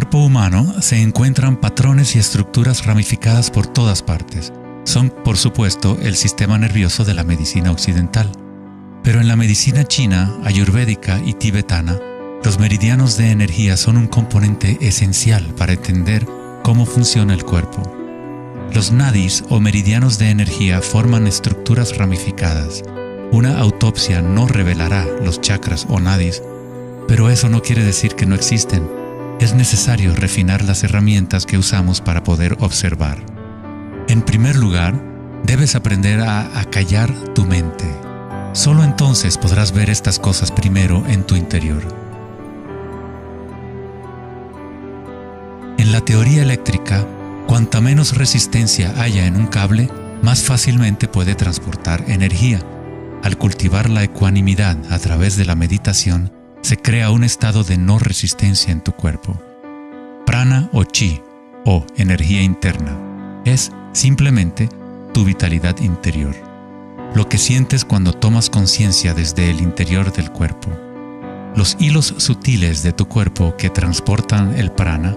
cuerpo humano se encuentran patrones y estructuras ramificadas por todas partes. Son, por supuesto, el sistema nervioso de la medicina occidental. Pero en la medicina china, ayurvédica y tibetana, los meridianos de energía son un componente esencial para entender cómo funciona el cuerpo. Los nadis o meridianos de energía forman estructuras ramificadas. Una autopsia no revelará los chakras o nadis, pero eso no quiere decir que no existen. Es necesario refinar las herramientas que usamos para poder observar. En primer lugar, debes aprender a acallar tu mente. Solo entonces podrás ver estas cosas primero en tu interior. En la teoría eléctrica, cuanta menos resistencia haya en un cable, más fácilmente puede transportar energía. Al cultivar la ecuanimidad a través de la meditación, se crea un estado de no resistencia en tu cuerpo. Prana o chi, o energía interna, es simplemente tu vitalidad interior. Lo que sientes cuando tomas conciencia desde el interior del cuerpo. Los hilos sutiles de tu cuerpo que transportan el prana,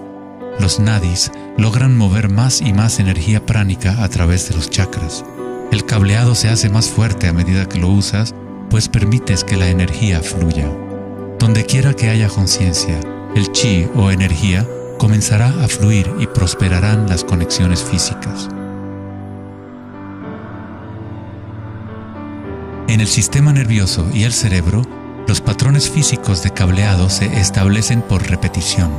los nadis, logran mover más y más energía pránica a través de los chakras. El cableado se hace más fuerte a medida que lo usas, pues permites que la energía fluya. Donde quiera que haya conciencia, el chi o energía comenzará a fluir y prosperarán las conexiones físicas. En el sistema nervioso y el cerebro, los patrones físicos de cableado se establecen por repetición.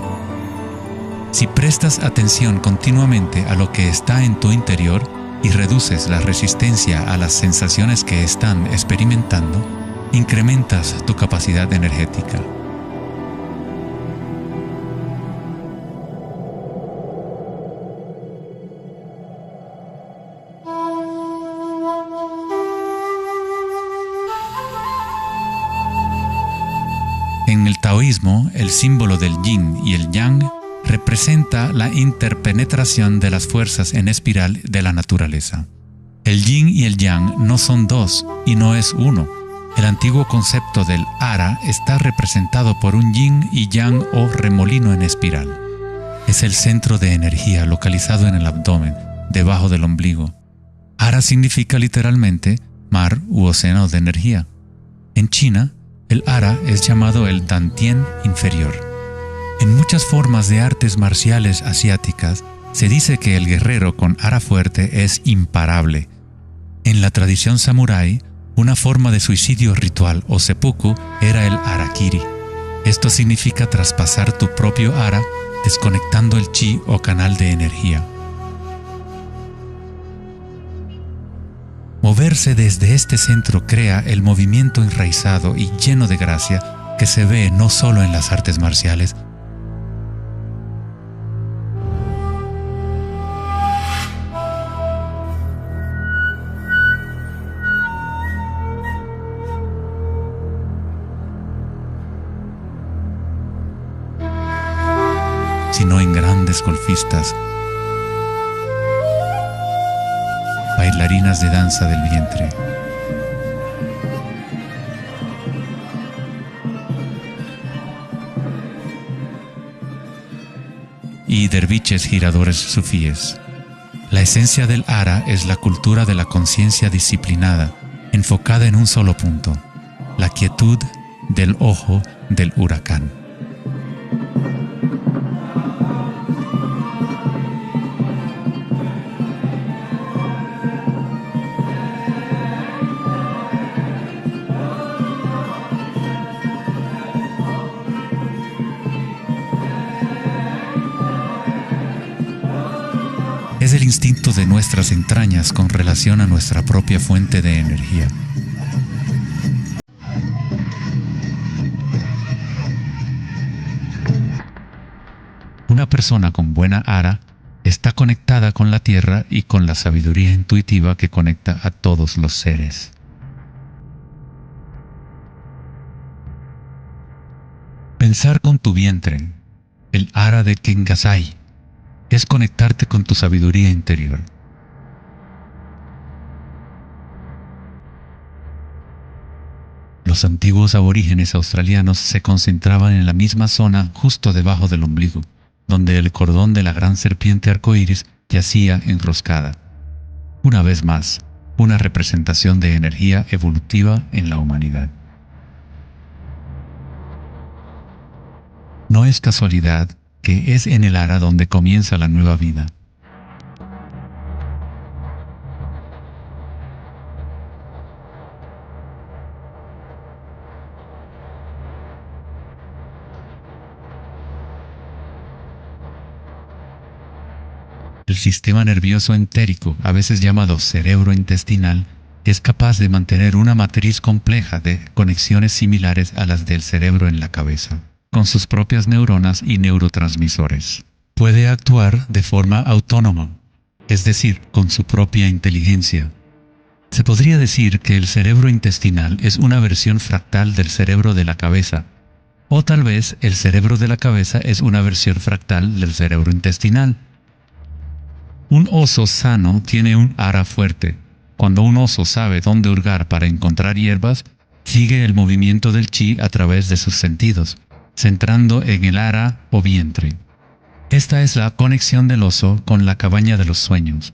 Si prestas atención continuamente a lo que está en tu interior y reduces la resistencia a las sensaciones que están experimentando, incrementas tu capacidad energética. En el taoísmo, el símbolo del yin y el yang representa la interpenetración de las fuerzas en espiral de la naturaleza. El yin y el yang no son dos y no es uno. El antiguo concepto del ara está representado por un yin y yang o remolino en espiral. Es el centro de energía localizado en el abdomen, debajo del ombligo. Ara significa literalmente mar u océano de energía. En China, el ara es llamado el Dantien inferior. En muchas formas de artes marciales asiáticas, se dice que el guerrero con ara fuerte es imparable. En la tradición samurái, una forma de suicidio ritual o seppuku era el harakiri. Esto significa traspasar tu propio ara, desconectando el chi o canal de energía. Moverse desde este centro crea el movimiento enraizado y lleno de gracia que se ve no solo en las artes marciales, sino en grandes golfistas, bailarinas de danza del vientre, y derviches giradores sufíes. La esencia del ara es la cultura de la conciencia disciplinada, enfocada en un solo punto, la quietud del ojo del huracán. Es el instinto de nuestras entrañas con relación a nuestra propia fuente de energía. Una persona con buena ara está conectada con la tierra y con la sabiduría intuitiva que conecta a todos los seres. Pensar con tu vientre, el ara de Kengasai, es conectarte con tu sabiduría interior. Los antiguos aborígenes australianos se concentraban en la misma zona justo debajo del ombligo, donde el cordón de la gran serpiente arcoíris yacía enroscada. Una vez más, una representación de energía evolutiva en la humanidad. No es casualidad que es en el ara donde comienza la nueva vida. El sistema nervioso entérico, a veces llamado cerebro intestinal, es capaz de mantener una matriz compleja de conexiones similares a las del cerebro en la cabeza, con sus propias neuronas y neurotransmisores. Puede actuar de forma autónoma, es decir, con su propia inteligencia. Se podría decir que el cerebro intestinal es una versión fractal del cerebro de la cabeza, o tal vez el cerebro de la cabeza es una versión fractal del cerebro intestinal. Un oso sano tiene un ara fuerte. Cuando un oso sabe dónde hurgar para encontrar hierbas, sigue el movimiento del chi a través de sus sentidos, centrando en el ara o vientre. Esta es la conexión del oso con la cabaña de los sueños,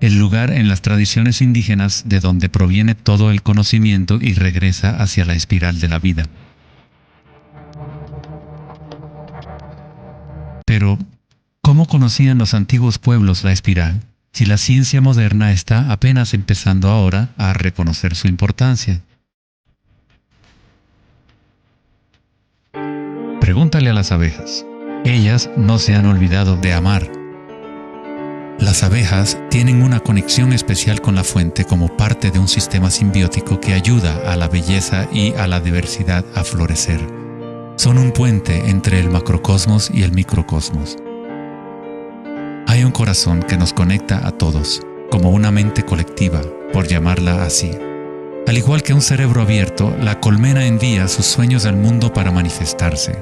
el lugar en las tradiciones indígenas de donde proviene todo el conocimiento y regresa hacia la espiral de la vida. Pero, ¿cómo conocían los antiguos pueblos la espiral, si la ciencia moderna está apenas empezando ahora a reconocer su importancia? Pregúntale a las abejas. Ellas no se han olvidado de amar. Las abejas tienen una conexión especial con la fuente como parte de un sistema simbiótico que ayuda a la belleza y a la diversidad a florecer. Son un puente entre el macrocosmos y el microcosmos. Hay un corazón que nos conecta a todos, como una mente colectiva, por llamarla así. Al igual que un cerebro abierto, la colmena envía sus sueños al mundo para manifestarse.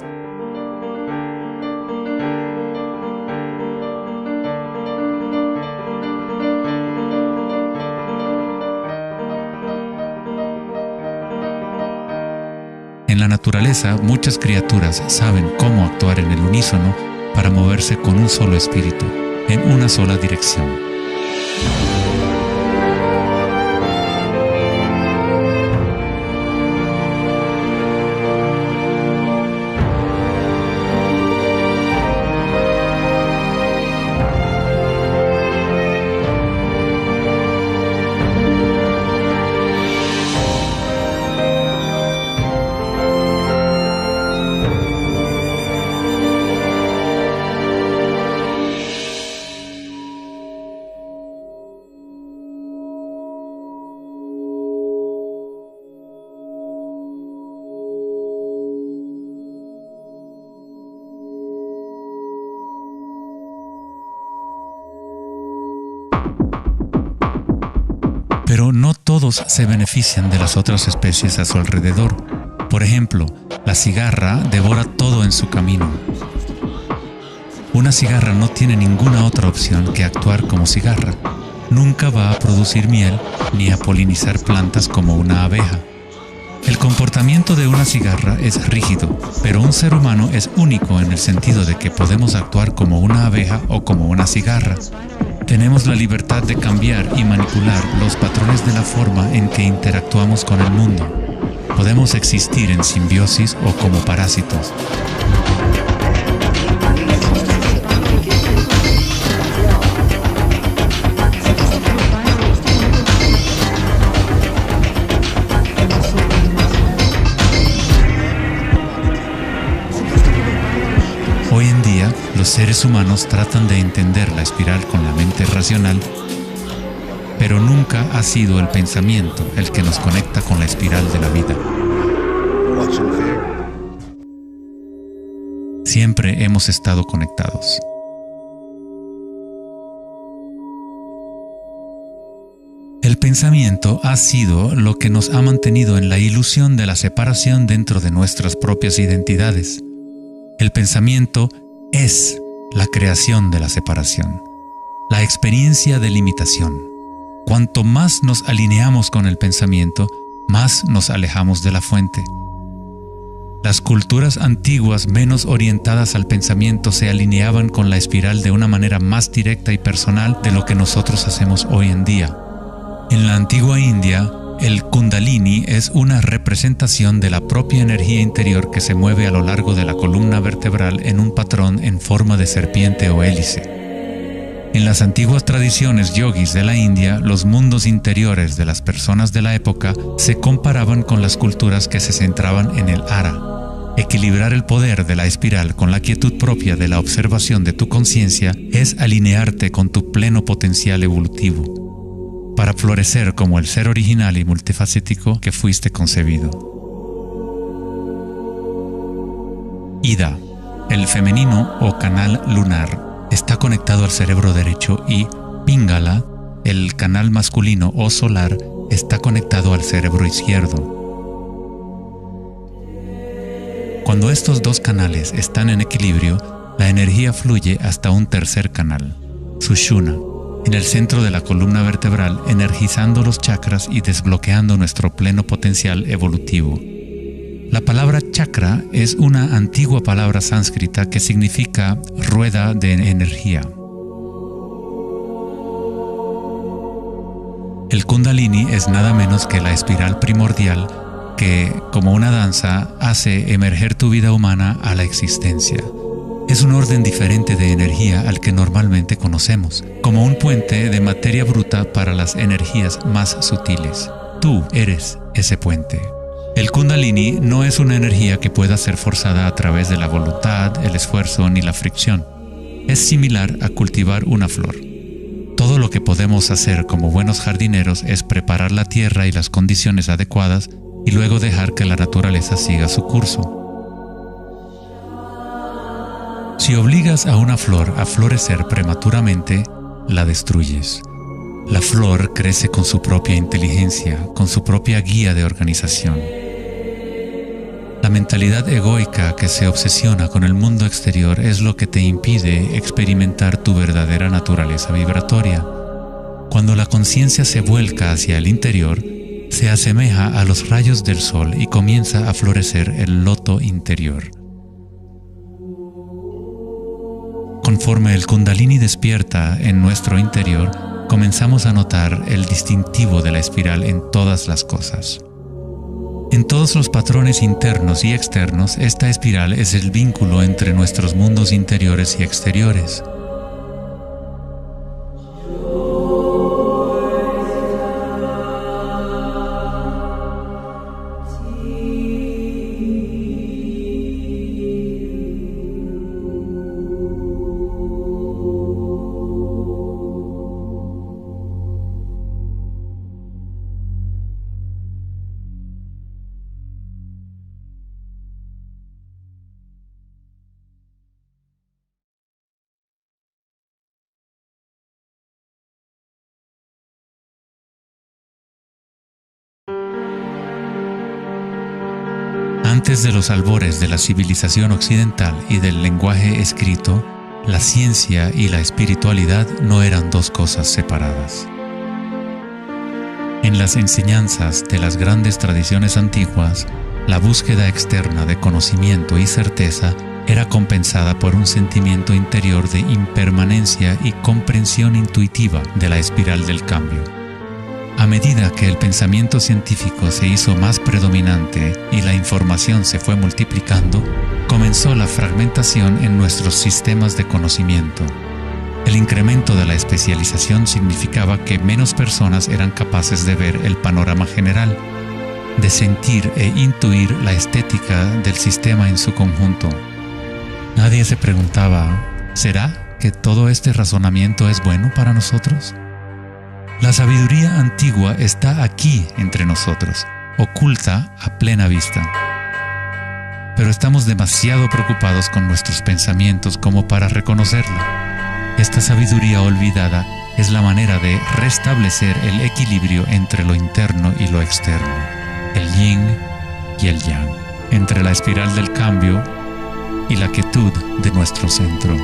En la naturaleza, muchas criaturas saben cómo actuar en el unísono para moverse con un solo espíritu, en una sola dirección. Pero no todos se benefician de las otras especies a su alrededor. Por ejemplo, la cigarra devora todo en su camino. Una cigarra no tiene ninguna otra opción que actuar como cigarra. Nunca va a producir miel ni a polinizar plantas como una abeja. El comportamiento de una cigarra es rígido, pero un ser humano es único en el sentido de que podemos actuar como una abeja o como una cigarra. Tenemos la libertad de cambiar y manipular los patrones de la forma en que interactuamos con el mundo. Podemos existir en simbiosis o como parásitos. Hoy en día, los seres humanos tratan de entender la espiral con la mente racional, pero nunca ha sido el pensamiento el que nos conecta con la espiral de la vida. Siempre hemos estado conectados. El pensamiento ha sido lo que nos ha mantenido en la ilusión de la separación dentro de nuestras propias identidades. El pensamiento es la creación de la separación, la experiencia de limitación. Cuanto más nos alineamos con el pensamiento, más nos alejamos de la fuente. Las culturas antiguas menos orientadas al pensamiento se alineaban con la espiral de una manera más directa y personal de lo que nosotros hacemos hoy en día. En la antigua India, el Kundalini es una representación de la propia energía interior que se mueve a lo largo de la columna vertebral en un patrón en forma de serpiente o hélice. En las antiguas tradiciones yogis de la India, los mundos interiores de las personas de la época se comparaban con las culturas que se centraban en el ara. Equilibrar el poder de la espiral con la quietud propia de la observación de tu conciencia es alinearte con tu pleno potencial evolutivo, para florecer como el ser original y multifacético que fuiste concebido. Ida, el femenino o canal lunar, está conectado al cerebro derecho y Pingala, el canal masculino o solar, está conectado al cerebro izquierdo. Cuando estos dos canales están en equilibrio, la energía fluye hasta un tercer canal, Sushumna, en el centro de la columna vertebral, energizando los chakras y desbloqueando nuestro pleno potencial evolutivo. La palabra chakra es una antigua palabra sánscrita que significa rueda de energía. El Kundalini es nada menos que la espiral primordial que, como una danza, hace emerger tu vida humana a la existencia. Es un orden diferente de energía al que normalmente conocemos, como un puente de materia bruta para las energías más sutiles. Tú eres ese puente. El Kundalini no es una energía que pueda ser forzada a través de la voluntad, el esfuerzo ni la fricción. Es similar a cultivar una flor. Todo lo que podemos hacer como buenos jardineros es preparar la tierra y las condiciones adecuadas y luego dejar que la naturaleza siga su curso. Si obligas a una flor a florecer prematuramente, la destruyes. La flor crece con su propia inteligencia, con su propia guía de organización. La mentalidad egoica que se obsesiona con el mundo exterior es lo que te impide experimentar tu verdadera naturaleza vibratoria. Cuando la conciencia se vuelca hacia el interior, se asemeja a los rayos del sol y comienza a florecer el loto interior. Conforme el Kundalini despierta en nuestro interior, comenzamos a notar el distintivo de la espiral en todas las cosas. En todos los patrones internos y externos, esta espiral es el vínculo entre nuestros mundos interiores y exteriores. Antes de los albores de la civilización occidental y del lenguaje escrito, la ciencia y la espiritualidad no eran dos cosas separadas. En las enseñanzas de las grandes tradiciones antiguas, la búsqueda externa de conocimiento y certeza era compensada por un sentimiento interior de impermanencia y comprensión intuitiva de la espiral del cambio. A medida que el pensamiento científico se hizo más predominante y la información se fue multiplicando, comenzó la fragmentación en nuestros sistemas de conocimiento. El incremento de la especialización significaba que menos personas eran capaces de ver el panorama general, de sentir e intuir la estética del sistema en su conjunto. Nadie se preguntaba, ¿será que todo este razonamiento es bueno para nosotros? La sabiduría antigua está aquí entre nosotros, oculta a plena vista. Pero estamos demasiado preocupados con nuestros pensamientos como para reconocerla. Esta sabiduría olvidada es la manera de restablecer el equilibrio entre lo interno y lo externo, el yin y el yang, entre la espiral del cambio y la quietud de nuestro centro.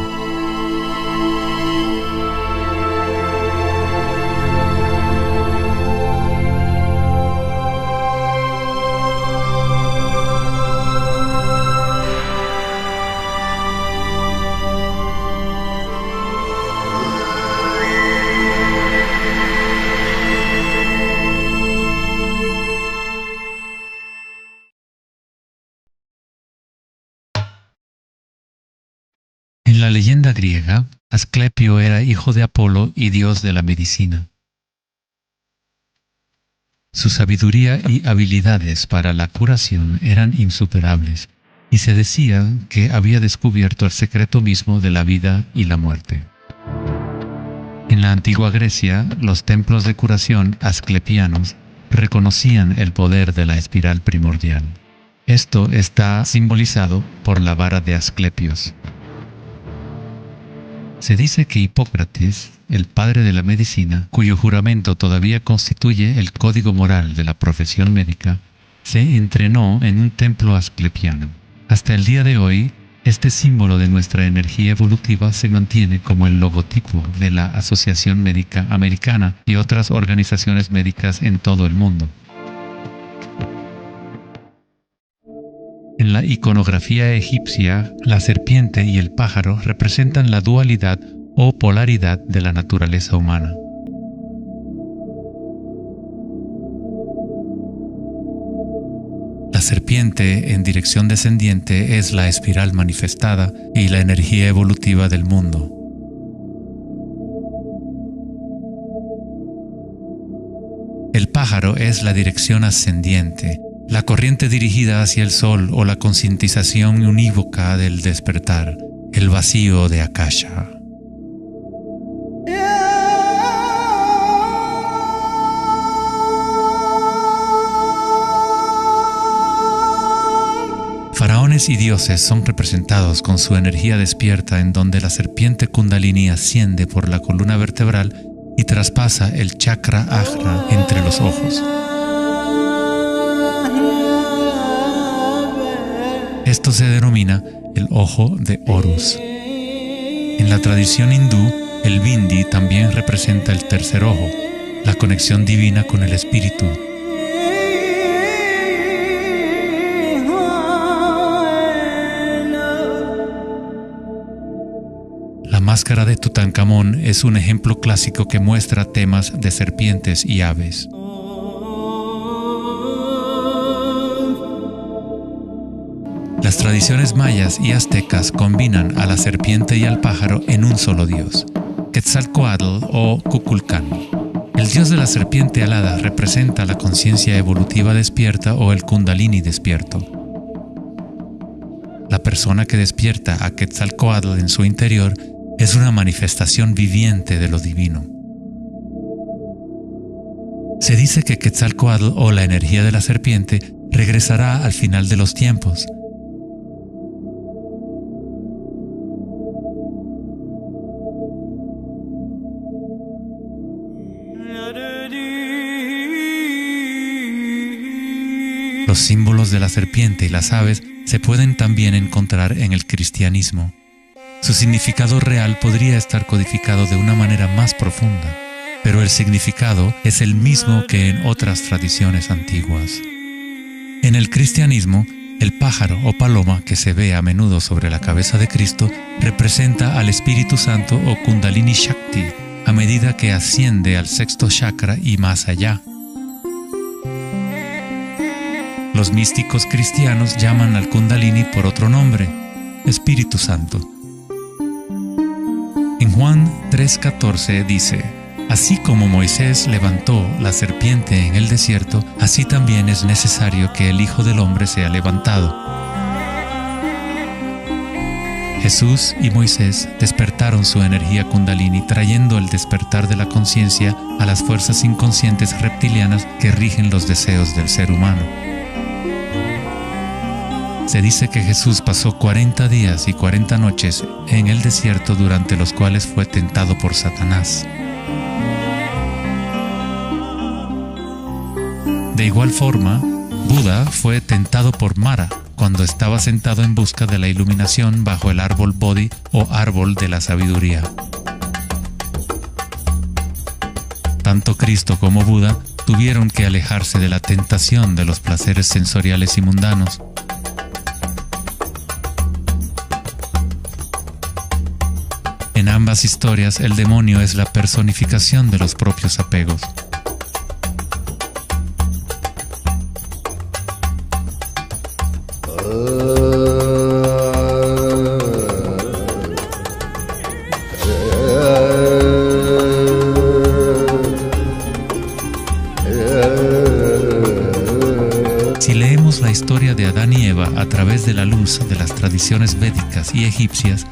la leyenda griega, Asclepio era hijo de Apolo y dios de la medicina. Su sabiduría y habilidades para la curación eran insuperables, y se decía que había descubierto el secreto mismo de la vida y la muerte. En la antigua Grecia, los templos de curación asclepianos reconocían el poder de la espiral primordial. Esto está simbolizado por la vara de Asclepios. Se dice que Hipócrates, el padre de la medicina, cuyo juramento todavía constituye el código moral de la profesión médica, se entrenó en un templo asclepiano. Hasta el día de hoy, este símbolo de nuestra energía evolutiva se mantiene como el logotipo de la Asociación Médica Americana y otras organizaciones médicas en todo el mundo. En la iconografía egipcia, la serpiente y el pájaro representan la dualidad o polaridad de la naturaleza humana. La serpiente en dirección descendiente es la espiral manifestada y la energía evolutiva del mundo. El pájaro es la dirección ascendiente, la corriente dirigida hacia el sol o la concientización unívoca del despertar, el vacío de Akasha. Faraones y dioses son representados con su energía despierta, en donde la serpiente Kundalini asciende por la columna vertebral y traspasa el chakra ajna entre los ojos. Esto se denomina el ojo de Horus. En la tradición hindú, el bindi también representa el tercer ojo, la conexión divina con el espíritu. La máscara de Tutankamón es un ejemplo clásico que muestra temas de serpientes y aves. Las tradiciones mayas y aztecas combinan a la serpiente y al pájaro en un solo dios, Quetzalcóatl o Kukulcán. El dios de la serpiente alada representa la conciencia evolutiva despierta o el Kundalini despierto. La persona que despierta a Quetzalcóatl en su interior es una manifestación viviente de lo divino. Se dice que Quetzalcóatl o la energía de la serpiente regresará al final de los tiempos. Los símbolos de la serpiente y las aves se pueden también encontrar en el cristianismo. Su significado real podría estar codificado de una manera más profunda, pero el significado es el mismo que en otras tradiciones antiguas. En el cristianismo, el pájaro o paloma que se ve a menudo sobre la cabeza de Cristo representa al Espíritu Santo o Kundalini Shakti a medida que asciende al sexto chakra y más allá. Los místicos cristianos llaman al Kundalini por otro nombre, Espíritu Santo. En Juan 3:14 dice: así como Moisés levantó la serpiente en el desierto, así también es necesario que el Hijo del Hombre sea levantado. Jesús y Moisés despertaron su energía Kundalini, trayendo el despertar de la conciencia a las fuerzas inconscientes reptilianas que rigen los deseos del ser humano. Se dice que Jesús pasó 40 días y 40 noches en el desierto, durante los cuales fue tentado por Satanás. De igual forma, Buda fue tentado por Mara cuando estaba sentado en busca de la iluminación bajo el árbol Bodhi o árbol de la sabiduría. Tanto Cristo como Buda tuvieron que alejarse de la tentación de los placeres sensoriales y mundanos. En ambas historias, el demonio es la personificación de los propios apegos. Si leemos la historia de Adán y Eva a través de la luz de las tradiciones védicas y egipcias,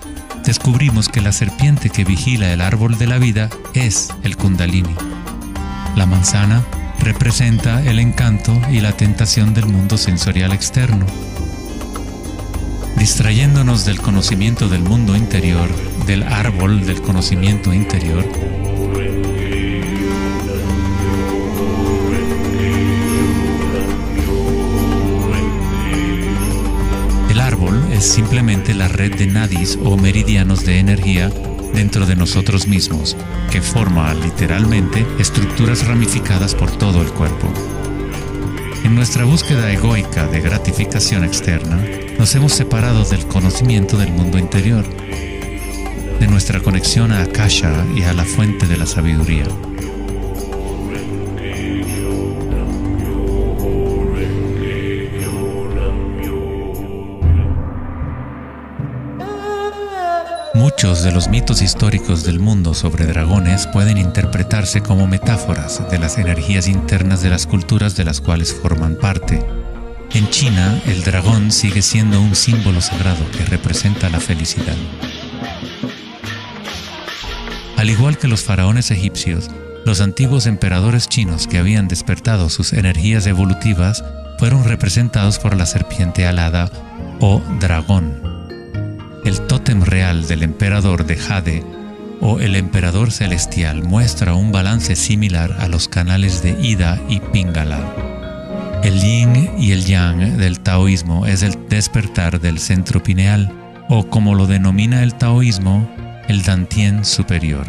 descubrimos que la serpiente que vigila el árbol de la vida es el Kundalini. La manzana representa el encanto y la tentación del mundo sensorial externo. Distrayéndonos del conocimiento del mundo interior, del árbol del conocimiento interior, el árbol es simplemente la red de nadis o meridianos de energía dentro de nosotros mismos, que forma literalmente estructuras ramificadas por todo el cuerpo. En nuestra búsqueda egoica de gratificación externa, nos hemos separado del conocimiento del mundo interior, de nuestra conexión a Akasha y a la fuente de la sabiduría. Muchos de los mitos históricos del mundo sobre dragones pueden interpretarse como metáforas de las energías internas de las culturas de las cuales forman parte. En China, el dragón sigue siendo un símbolo sagrado que representa la felicidad. Al igual que los faraones egipcios, los antiguos emperadores chinos que habían despertado sus energías evolutivas fueron representados por la serpiente alada o dragón. El tótem real del emperador de Jade o el emperador celestial muestra un balance similar a los canales de Ida y Pingala. El yin y el yang del taoísmo es el despertar del centro pineal, o como lo denomina el taoísmo, el Dantien superior.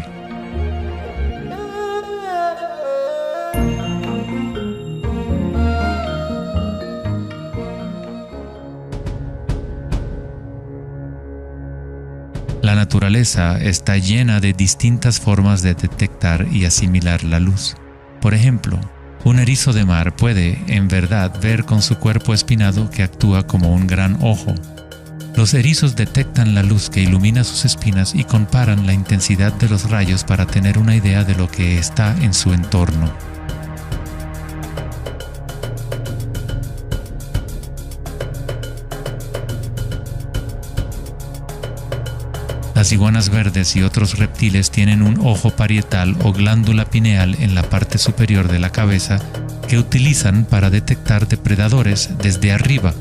La naturaleza está llena de distintas formas de detectar y asimilar la luz. Por ejemplo, un erizo de mar puede, en verdad, ver con su cuerpo espinado que actúa como un gran ojo. Los erizos detectan la luz que ilumina sus espinas y comparan la intensidad de los rayos para tener una idea de lo que está en su entorno. Las iguanas verdes y otros reptiles tienen un ojo parietal o glándula pineal en la parte superior de la cabeza que utilizan para detectar depredadores desde arriba.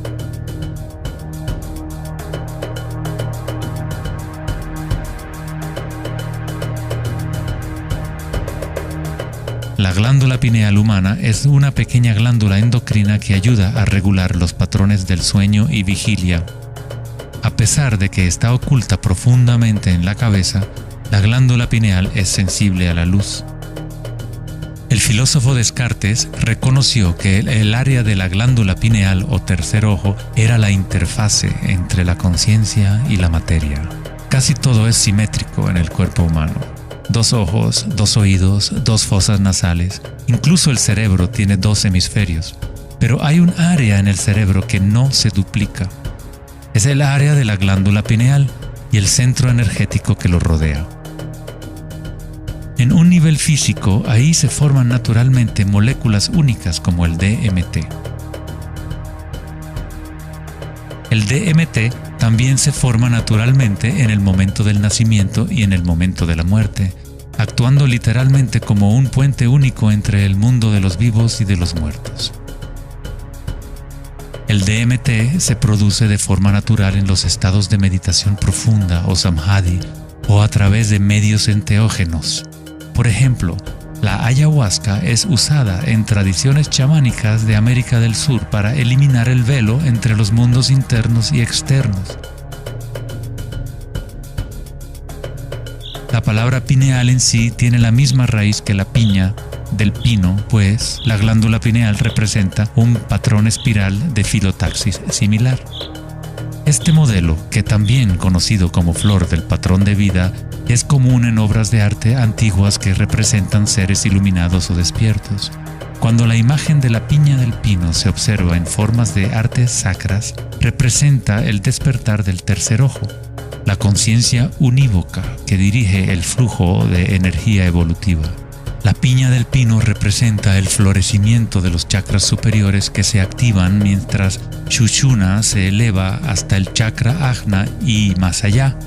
La glándula pineal humana es una pequeña glándula endocrina que ayuda a regular los patrones del sueño y vigilia. A pesar de que está oculta profundamente en la cabeza, la glándula pineal es sensible a la luz. El filósofo Descartes reconoció que el área de la glándula pineal o tercer ojo era la interfase entre la conciencia y la materia. Casi todo es simétrico en el cuerpo humano. 2 ojos, 2 oídos, 2 fosas nasales. Incluso el cerebro tiene 2 hemisferios. Pero hay un área en el cerebro que no se duplica. Es el área de la glándula pineal y el centro energético que lo rodea. En un nivel físico, ahí se forman naturalmente moléculas únicas como el DMT. El DMT también se forma naturalmente en el momento del nacimiento y en el momento de la muerte, actuando literalmente como un puente único entre el mundo de los vivos y de los muertos. El DMT se produce de forma natural en los estados de meditación profunda o samadhi o a través de medios enteógenos. Por ejemplo, la ayahuasca es usada en tradiciones chamánicas de América del Sur para eliminar el velo entre los mundos internos y externos. La palabra pineal en sí tiene la misma raíz que la piña del pino, pues la glándula pineal representa un patrón espiral de filotaxis similar. Este modelo, que también conocido como flor del patrón de vida, es común en obras de arte antiguas que representan seres iluminados o despiertos. Cuando la imagen de la piña del pino se observa en formas de artes sacras, representa el despertar del tercer ojo, la conciencia unívoca que dirige el flujo de energía evolutiva. La piña del pino representa el florecimiento de los chakras superiores que se activan mientras Sushumna se eleva hasta el chakra Ajna y más allá.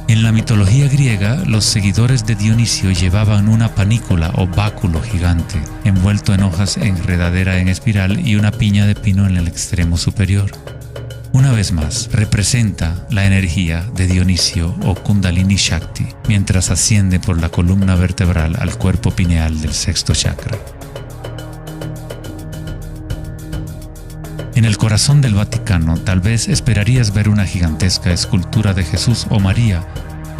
En la mitología griega, los seguidores de Dionisio llevaban una panícula o báculo gigante, envuelto en hojas enredadera en espiral y una piña de pino en el extremo superior. Una vez más, representa la energía de Dionisio o Kundalini Shakti, mientras asciende por la columna vertebral al cuerpo pineal del sexto chakra. En el corazón del Vaticano, tal vez esperarías ver una gigantesca escultura de Jesús o María,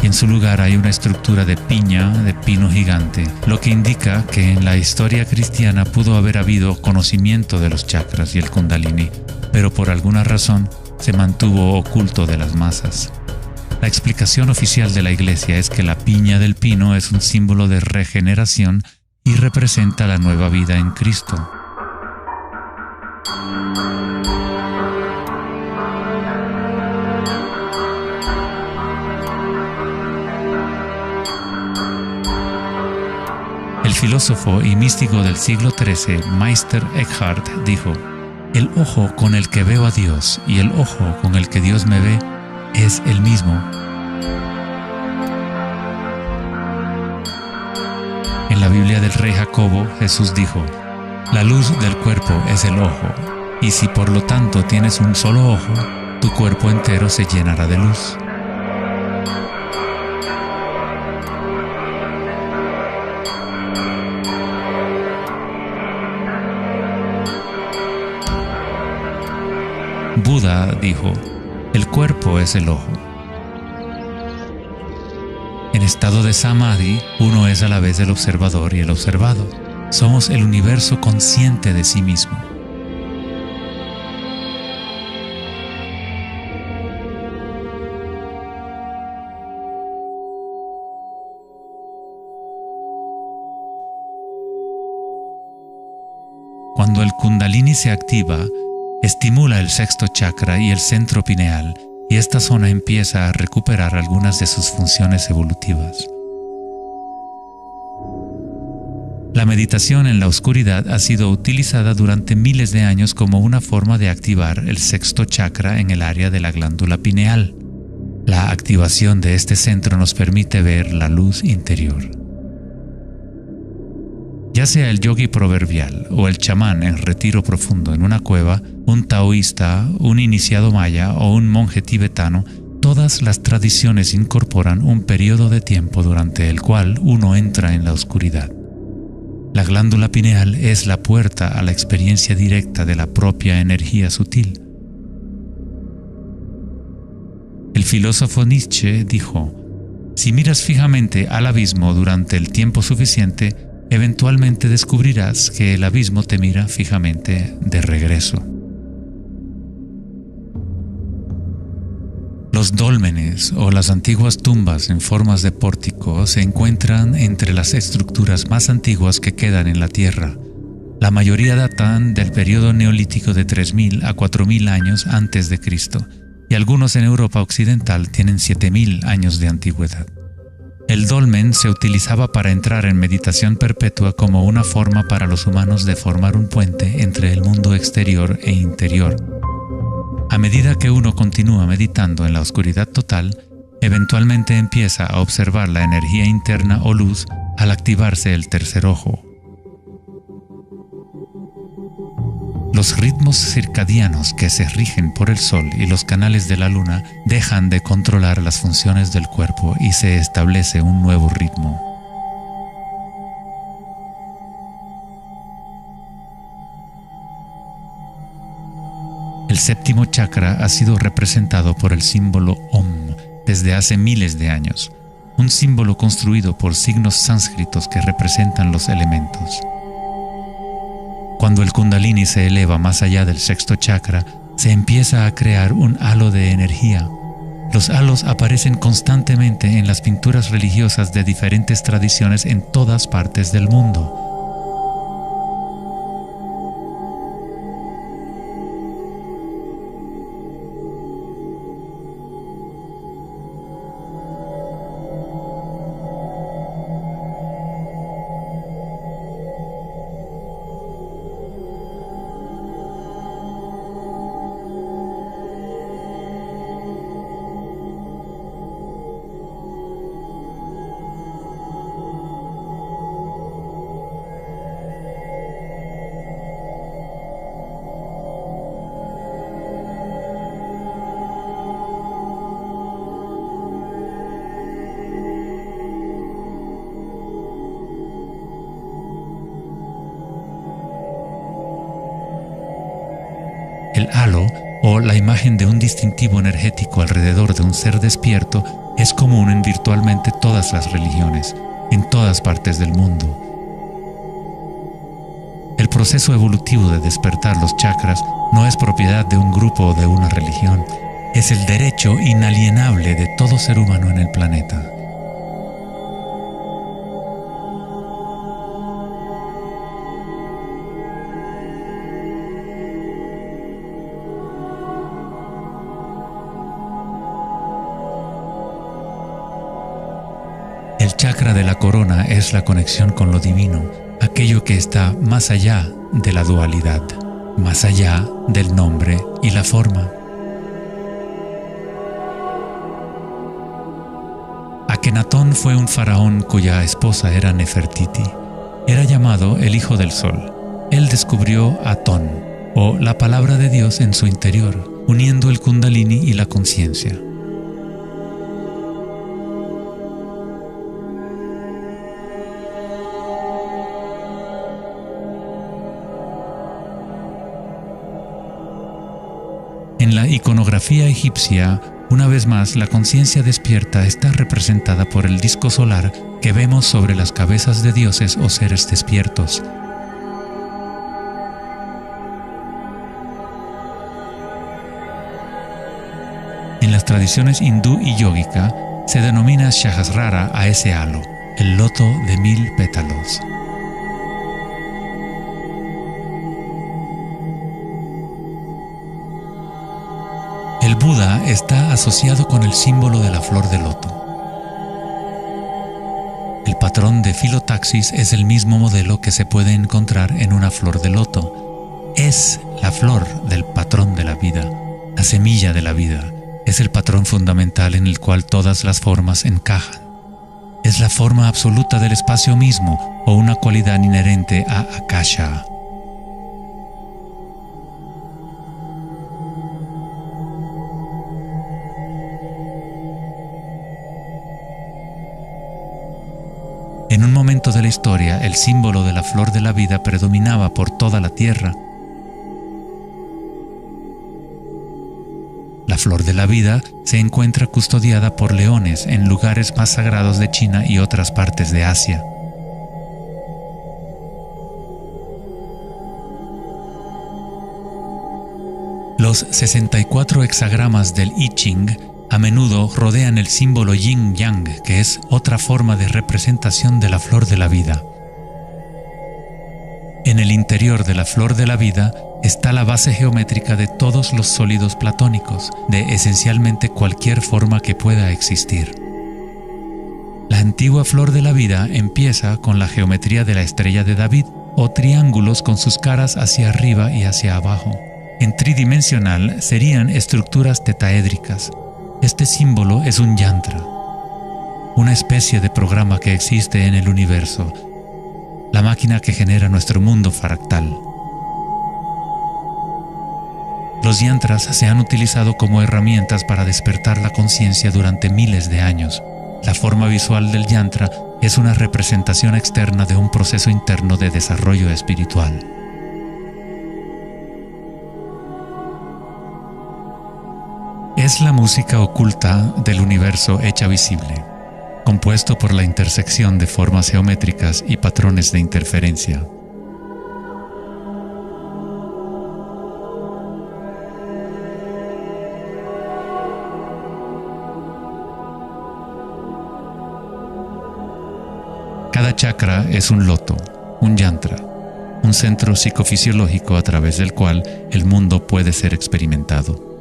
y en su lugar hay una estructura de piña de pino gigante, lo que indica que en la historia cristiana pudo haber habido conocimiento de los chakras y el Kundalini, pero por alguna razón se mantuvo oculto de las masas. La explicación oficial de la Iglesia es que la piña del pino es un símbolo de regeneración y representa la nueva vida en Cristo. El filósofo y místico del siglo XIII, Meister Eckhart, dijo: "El ojo con el que veo a Dios y el ojo con el que Dios me ve es el mismo". En la Biblia del rey Jacobo, Jesús dijo: "La luz del cuerpo es el ojo, y si por lo tanto tienes un solo ojo, tu cuerpo entero se llenará de luz". Buda dijo: "El cuerpo es el ojo". En estado de Samadhi, uno es a la vez el observador y el observado. Somos el universo consciente de sí mismo. Cuando el Kundalini se activa, estimula el sexto chakra y el centro pineal, y esta zona empieza a recuperar algunas de sus funciones evolutivas. La meditación en la oscuridad ha sido utilizada durante miles de años como una forma de activar el sexto chakra en el área de la glándula pineal. La activación de este centro nos permite ver la luz interior. Ya sea el yogi proverbial o el chamán en retiro profundo en una cueva, un taoísta, un iniciado maya o un monje tibetano, todas las tradiciones incorporan un periodo de tiempo durante el cual uno entra en la oscuridad. La glándula pineal es la puerta a la experiencia directa de la propia energía sutil. El filósofo Nietzsche dijo: "Si miras fijamente al abismo durante el tiempo suficiente, eventualmente descubrirás que el abismo te mira fijamente de regreso". Los dólmenes o las antiguas tumbas en formas de pórtico se encuentran entre las estructuras más antiguas que quedan en la Tierra. La mayoría datan del periodo neolítico de 3000 a 4000 años antes de Cristo, y algunos en Europa occidental tienen 7000 años de antigüedad. El dolmen se utilizaba para entrar en meditación perpetua como una forma para los humanos de formar un puente entre el mundo exterior e interior. A medida que uno continúa meditando en la oscuridad total, eventualmente empieza a observar la energía interna o luz al activarse el tercer ojo. Los ritmos circadianos que se rigen por el sol y los canales de la luna dejan de controlar las funciones del cuerpo y se establece un nuevo ritmo. El séptimo chakra ha sido representado por el símbolo Om desde hace miles de años, un símbolo construido por signos sánscritos que representan los elementos. Cuando el Kundalini se eleva más allá del sexto chakra, se empieza a crear un halo de energía. Los halos aparecen constantemente en las pinturas religiosas de diferentes tradiciones en todas partes del mundo. El halo, o la imagen de un distintivo energético alrededor de un ser despierto, es común en virtualmente todas las religiones, en todas partes del mundo. El proceso evolutivo de despertar los chakras no es propiedad de un grupo o de una religión, es el derecho inalienable de todo ser humano en el planeta. El chakra de la corona es la conexión con lo divino, aquello que está más allá de la dualidad, más allá del nombre y la forma. Akenatón fue un faraón cuya esposa era Nefertiti. Era llamado el Hijo del Sol. Él descubrió Atón, o la palabra de Dios en su interior, uniendo el Kundalini y la conciencia. En la iconografía egipcia, una vez más, la conciencia despierta está representada por el disco solar que vemos sobre las cabezas de dioses o seres despiertos. En las tradiciones hindú y yógica, se denomina Sahasrara a ese halo, el loto de 1000 pétalos. El Buda está asociado con el símbolo de la flor de loto. El patrón de filotaxis es el mismo modelo que se puede encontrar en una flor de loto. Es la flor del patrón de la vida, la semilla de la vida. Es el patrón fundamental en el cual todas las formas encajan. Es la forma absoluta del espacio mismo o una cualidad inherente a Akasha. En un momento de la historia, el símbolo de la flor de la vida predominaba por toda la tierra. La flor de la vida se encuentra custodiada por leones en lugares más sagrados de China y otras partes de Asia. Los 64 hexagramas del I Ching a menudo rodean el símbolo yin-yang, que es otra forma de representación de la flor de la vida. En el interior de la flor de la vida está la base geométrica de todos los sólidos platónicos, de esencialmente cualquier forma que pueda existir. La antigua flor de la vida empieza con la geometría de la estrella de David, o triángulos con sus caras hacia arriba y hacia abajo. En tridimensional serían estructuras tetaédricas. Este símbolo es un yantra, una especie de programa que existe en el universo, la máquina que genera nuestro mundo fractal. Los yantras se han utilizado como herramientas para despertar la conciencia durante miles de años. La forma visual del yantra es una representación externa de un proceso interno de desarrollo espiritual. Es la música oculta del universo hecha visible, compuesto por la intersección de formas geométricas y patrones de interferencia. Cada chakra es un loto, un yantra, un centro psicofisiológico a través del cual el mundo puede ser experimentado.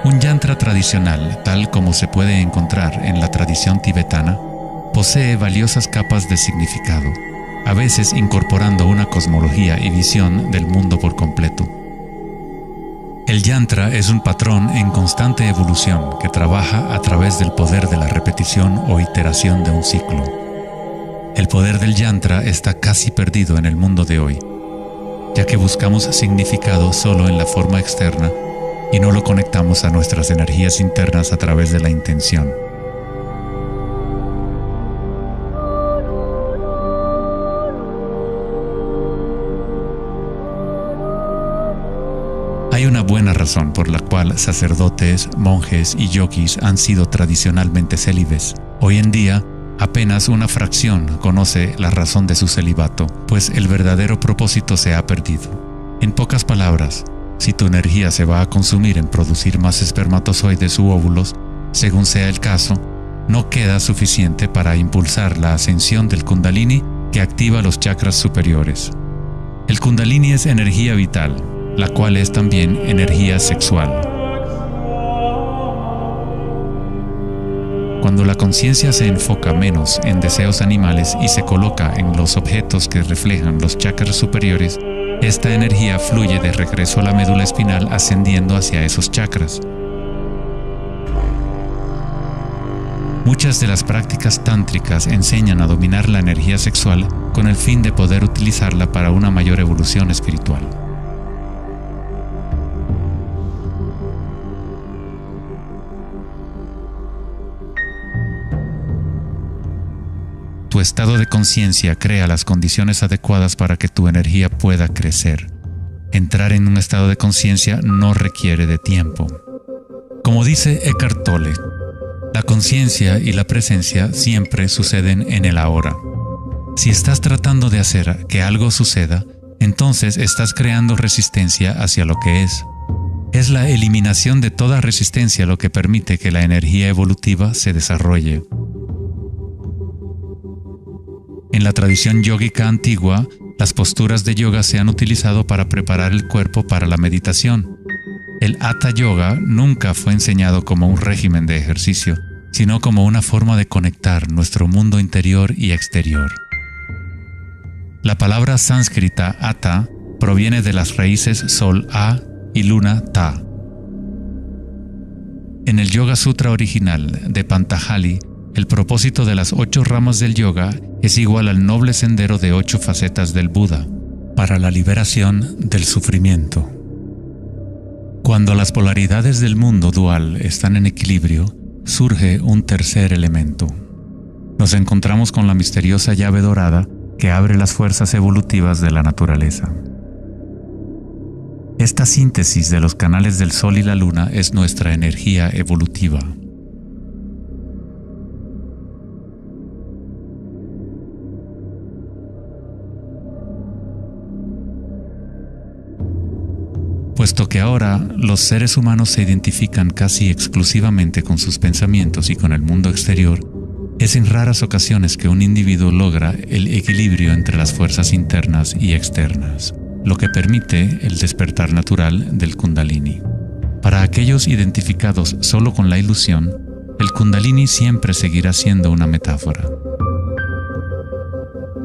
Un yantra tradicional, tal como se puede encontrar en la tradición tibetana, posee valiosas capas de significado, a veces incorporando una cosmología y visión del mundo por completo. El yantra es un patrón en constante evolución que trabaja a través del poder de la repetición o iteración de un ciclo. El poder del yantra está casi perdido en el mundo de hoy, ya que buscamos significado solo en la forma externa y no lo conectamos a nuestras energías internas a través de la intención. Hay una buena razón por la cual sacerdotes, monjes y yogis han sido tradicionalmente célibes. Hoy en día, apenas una fracción conoce la razón de su celibato, pues el verdadero propósito se ha perdido. En pocas palabras, si tu energía se va a consumir en producir más espermatozoides u óvulos, según sea el caso, no queda suficiente para impulsar la ascensión del Kundalini que activa los chakras superiores. El Kundalini es energía vital, la cual es también energía sexual. Cuando la conciencia se enfoca menos en deseos animales y se coloca en los objetos que reflejan los chakras superiores, esta energía fluye de regreso a la médula espinal ascendiendo hacia esos chakras. Muchas de las prácticas tántricas enseñan a dominar la energía sexual con el fin de poder utilizarla para una mayor evolución espiritual. Tu estado de conciencia crea las condiciones adecuadas para que tu energía pueda crecer. Entrar en un estado de conciencia no requiere de tiempo. Como dice Eckhart Tolle, la conciencia y la presencia siempre suceden en el ahora. Si estás tratando de hacer que algo suceda, entonces estás creando resistencia hacia lo que es. Es la eliminación de toda resistencia lo que permite que la energía evolutiva se desarrolle. En la tradición yógica antigua, las posturas de yoga se han utilizado para preparar el cuerpo para la meditación. El Hatha Yoga nunca fue enseñado como un régimen de ejercicio, sino como una forma de conectar nuestro mundo interior y exterior. La palabra sánscrita Hatha proviene de las raíces Sol A y Luna Ta. En el Yoga Sutra original de Patanjali, el propósito de las 8 ramas del yoga es igual al noble sendero de 8 facetas del Buda, para la liberación del sufrimiento. Cuando las polaridades del mundo dual están en equilibrio, surge un tercer elemento. Nos encontramos con la misteriosa llave dorada que abre las fuerzas evolutivas de la naturaleza. Esta síntesis de los canales del Sol y la Luna es nuestra energía evolutiva. Puesto que ahora los seres humanos se identifican casi exclusivamente con sus pensamientos y con el mundo exterior, es en raras ocasiones que un individuo logra el equilibrio entre las fuerzas internas y externas, lo que permite el despertar natural del Kundalini. Para aquellos identificados solo con la ilusión, el Kundalini siempre seguirá siendo una metáfora,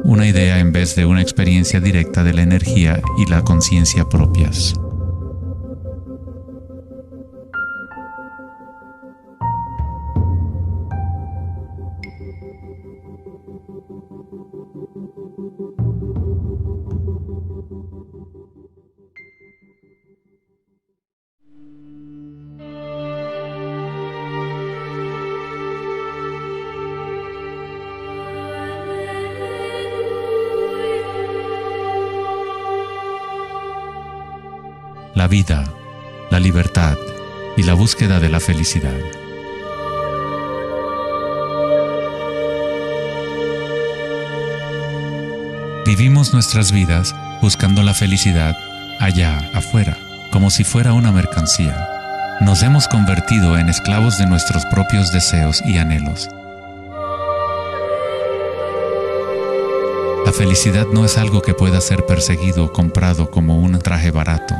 una idea en vez de una experiencia directa de la energía y la conciencia propias. La vida, la libertad y la búsqueda de la felicidad. Vivimos nuestras vidas buscando la felicidad allá afuera, como si fuera una mercancía. Nos hemos convertido en esclavos de nuestros propios deseos y anhelos. La felicidad no es algo que pueda ser perseguido o comprado como un traje barato.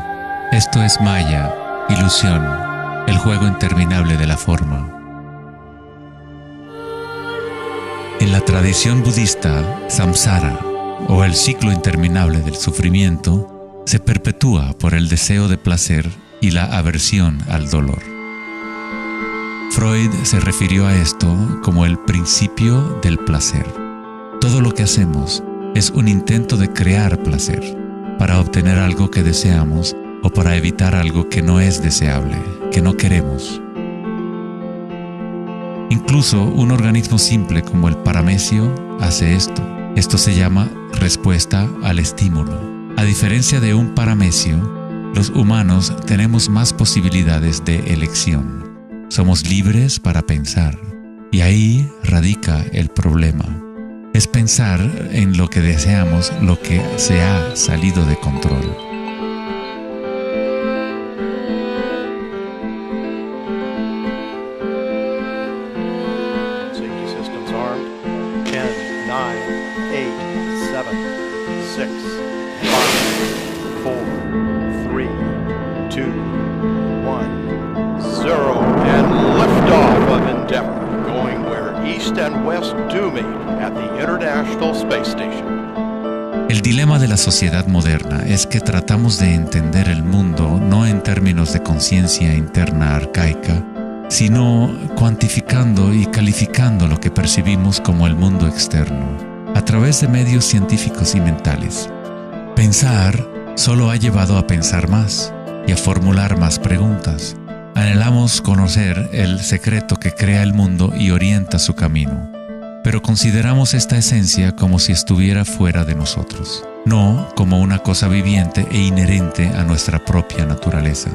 Esto es maya, ilusión, el juego interminable de la forma. En la tradición budista, samsara, o el ciclo interminable del sufrimiento, se perpetúa por el deseo de placer y la aversión al dolor. Freud se refirió a esto como el principio del placer. Todo lo que hacemos es un intento de crear placer para obtener algo que deseamos o para evitar algo que no es deseable, que no queremos. Incluso un organismo simple como el paramecio hace esto. Esto se llama respuesta al estímulo. A diferencia de un paramecio, los humanos tenemos más posibilidades de elección. Somos libres para pensar, y ahí radica el problema. Es pensar en lo que deseamos, lo que se ha salido de control. Safety systems armed. 10, 9, 8, 7, 6, 5, 4, 3, 2, 1, 0, and liftoff of Endeavour, going where east and west do meet at the International Space Station. El dilema de la sociedad moderna es que tratamos de entender el mundo no en términos de conciencia interna arcaica, sino cuantificando y calificando lo que percibimos como el mundo externo, a través de medios científicos y mentales. Pensar solo ha llevado a pensar más y a formular más preguntas. Anhelamos conocer el secreto que crea el mundo y orienta su camino, pero consideramos esta esencia como si estuviera fuera de nosotros, no como una cosa viviente e inherente a nuestra propia naturaleza.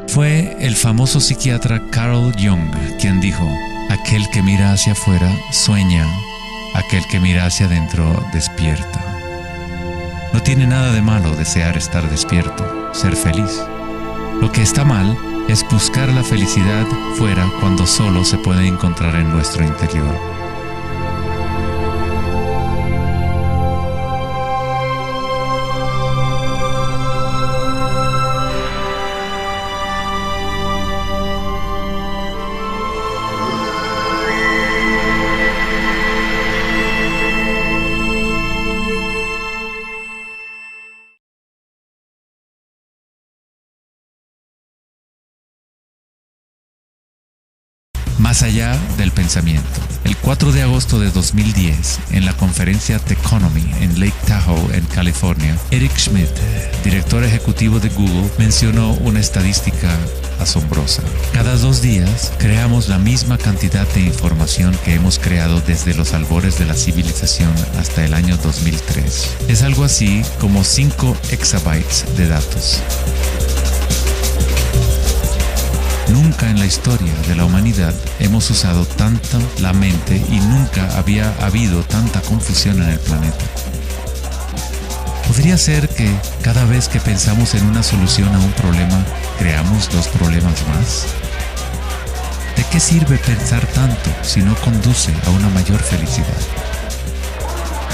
Fue el famoso psiquiatra Carl Jung quien dijo: aquel que mira hacia afuera sueña, aquel que mira hacia adentro despierta. No tiene nada de malo desear estar despierto, ser feliz. Lo que está mal es buscar la felicidad fuera cuando solo se puede encontrar en nuestro interior. Más allá del pensamiento. El 4 de agosto de 2010, en la conferencia Techonomy en Lake Tahoe, en California, Eric Schmidt, director ejecutivo de Google, mencionó una estadística asombrosa. Cada 2 días creamos la misma cantidad de información que hemos creado desde los albores de la civilización hasta el año 2003. Es algo así como 5 exabytes de datos. Nunca en la historia de la humanidad hemos usado tanto la mente y nunca había habido tanta confusión en el planeta. ¿Podría ser que cada vez que pensamos en una solución a un problema, creamos 2 problemas más? ¿De qué sirve pensar tanto si no conduce a una mayor felicidad?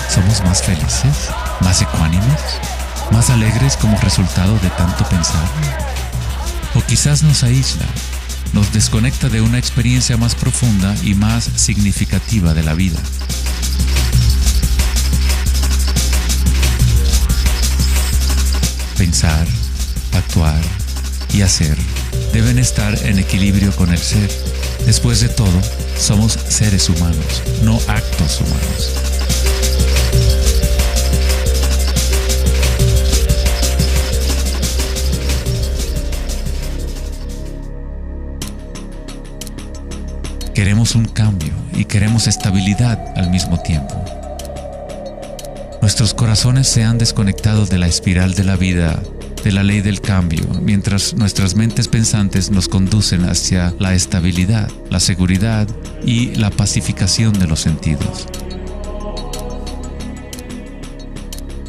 ¿Somos más felices? ¿Más ecuánimes? ¿Más alegres como resultado de tanto pensar? O quizás nos aísla, nos desconecta de una experiencia más profunda y más significativa de la vida. Pensar, actuar y hacer deben estar en equilibrio con el ser. Después de todo, somos seres humanos, no actos humanos. Queremos un cambio y queremos estabilidad al mismo tiempo. Nuestros corazones se han desconectado de la espiral de la vida, de la ley del cambio, mientras nuestras mentes pensantes nos conducen hacia la estabilidad, la seguridad y la pacificación de los sentidos.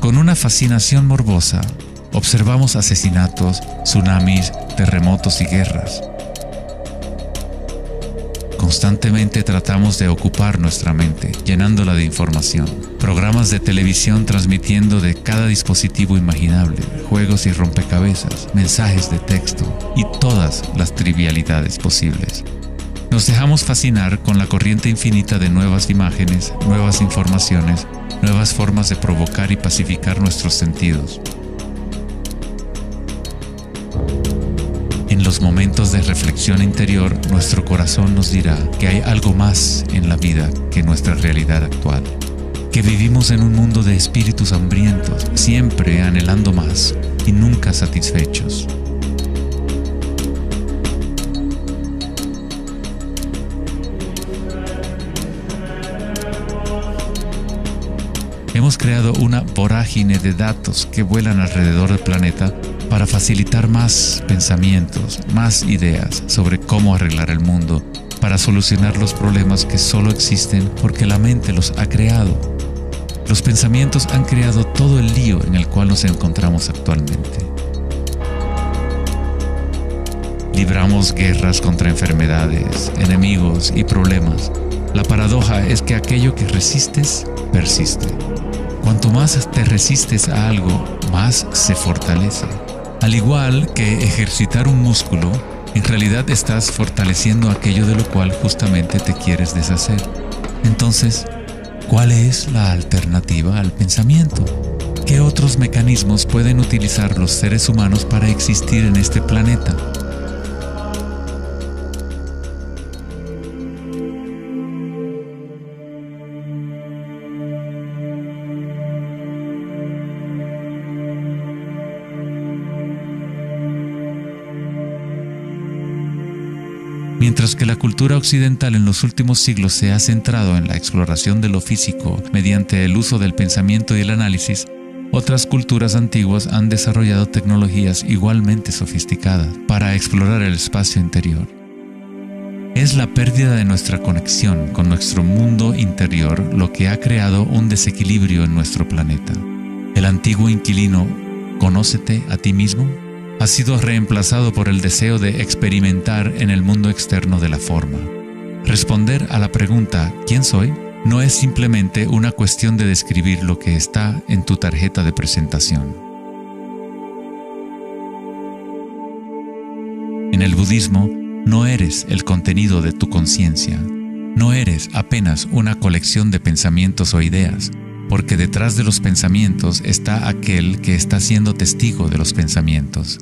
Con una fascinación morbosa, observamos asesinatos, tsunamis, terremotos y guerras. Constantemente tratamos de ocupar nuestra mente, llenándola de información. Programas de televisión transmitiendo de cada dispositivo imaginable, juegos y rompecabezas, mensajes de texto y todas las trivialidades posibles. Nos dejamos fascinar con la corriente infinita de nuevas imágenes, nuevas informaciones, nuevas formas de provocar y pacificar nuestros sentidos. los momentos de reflexión interior, nuestro corazón nos dirá que hay algo más en la vida que nuestra realidad actual, que vivimos en un mundo de espíritus hambrientos, siempre anhelando más y nunca satisfechos. Hemos creado una vorágine de datos que vuelan alrededor del planeta para facilitar más pensamientos, más ideas sobre cómo arreglar el mundo, para solucionar los problemas que solo existen porque la mente los ha creado. Los pensamientos han creado todo el lío en el cual nos encontramos actualmente. Libramos guerras contra enfermedades, enemigos y problemas. La paradoja es que aquello que resistes, persiste. Cuanto más te resistes a algo, más se fortalece. Al igual que ejercitar un músculo, en realidad estás fortaleciendo aquello de lo cual justamente te quieres deshacer. Entonces, ¿cuál es la alternativa al pensamiento? ¿Qué otros mecanismos pueden utilizar los seres humanos para existir en este planeta? Mientras que la cultura occidental en los últimos siglos se ha centrado en la exploración de lo físico mediante el uso del pensamiento y el análisis, otras culturas antiguas han desarrollado tecnologías igualmente sofisticadas para explorar el espacio interior. Es la pérdida de nuestra conexión con nuestro mundo interior lo que ha creado un desequilibrio en nuestro planeta. El antiguo inquilino, ¿conócete a ti mismo?, ha sido reemplazado por el deseo de experimentar en el mundo externo de la forma. Responder a la pregunta ¿quién soy? No es simplemente una cuestión de describir lo que está en tu tarjeta de presentación. En el budismo, no eres el contenido de tu conciencia. No eres apenas una colección de pensamientos o ideas, porque detrás de los pensamientos está aquel que está siendo testigo de los pensamientos.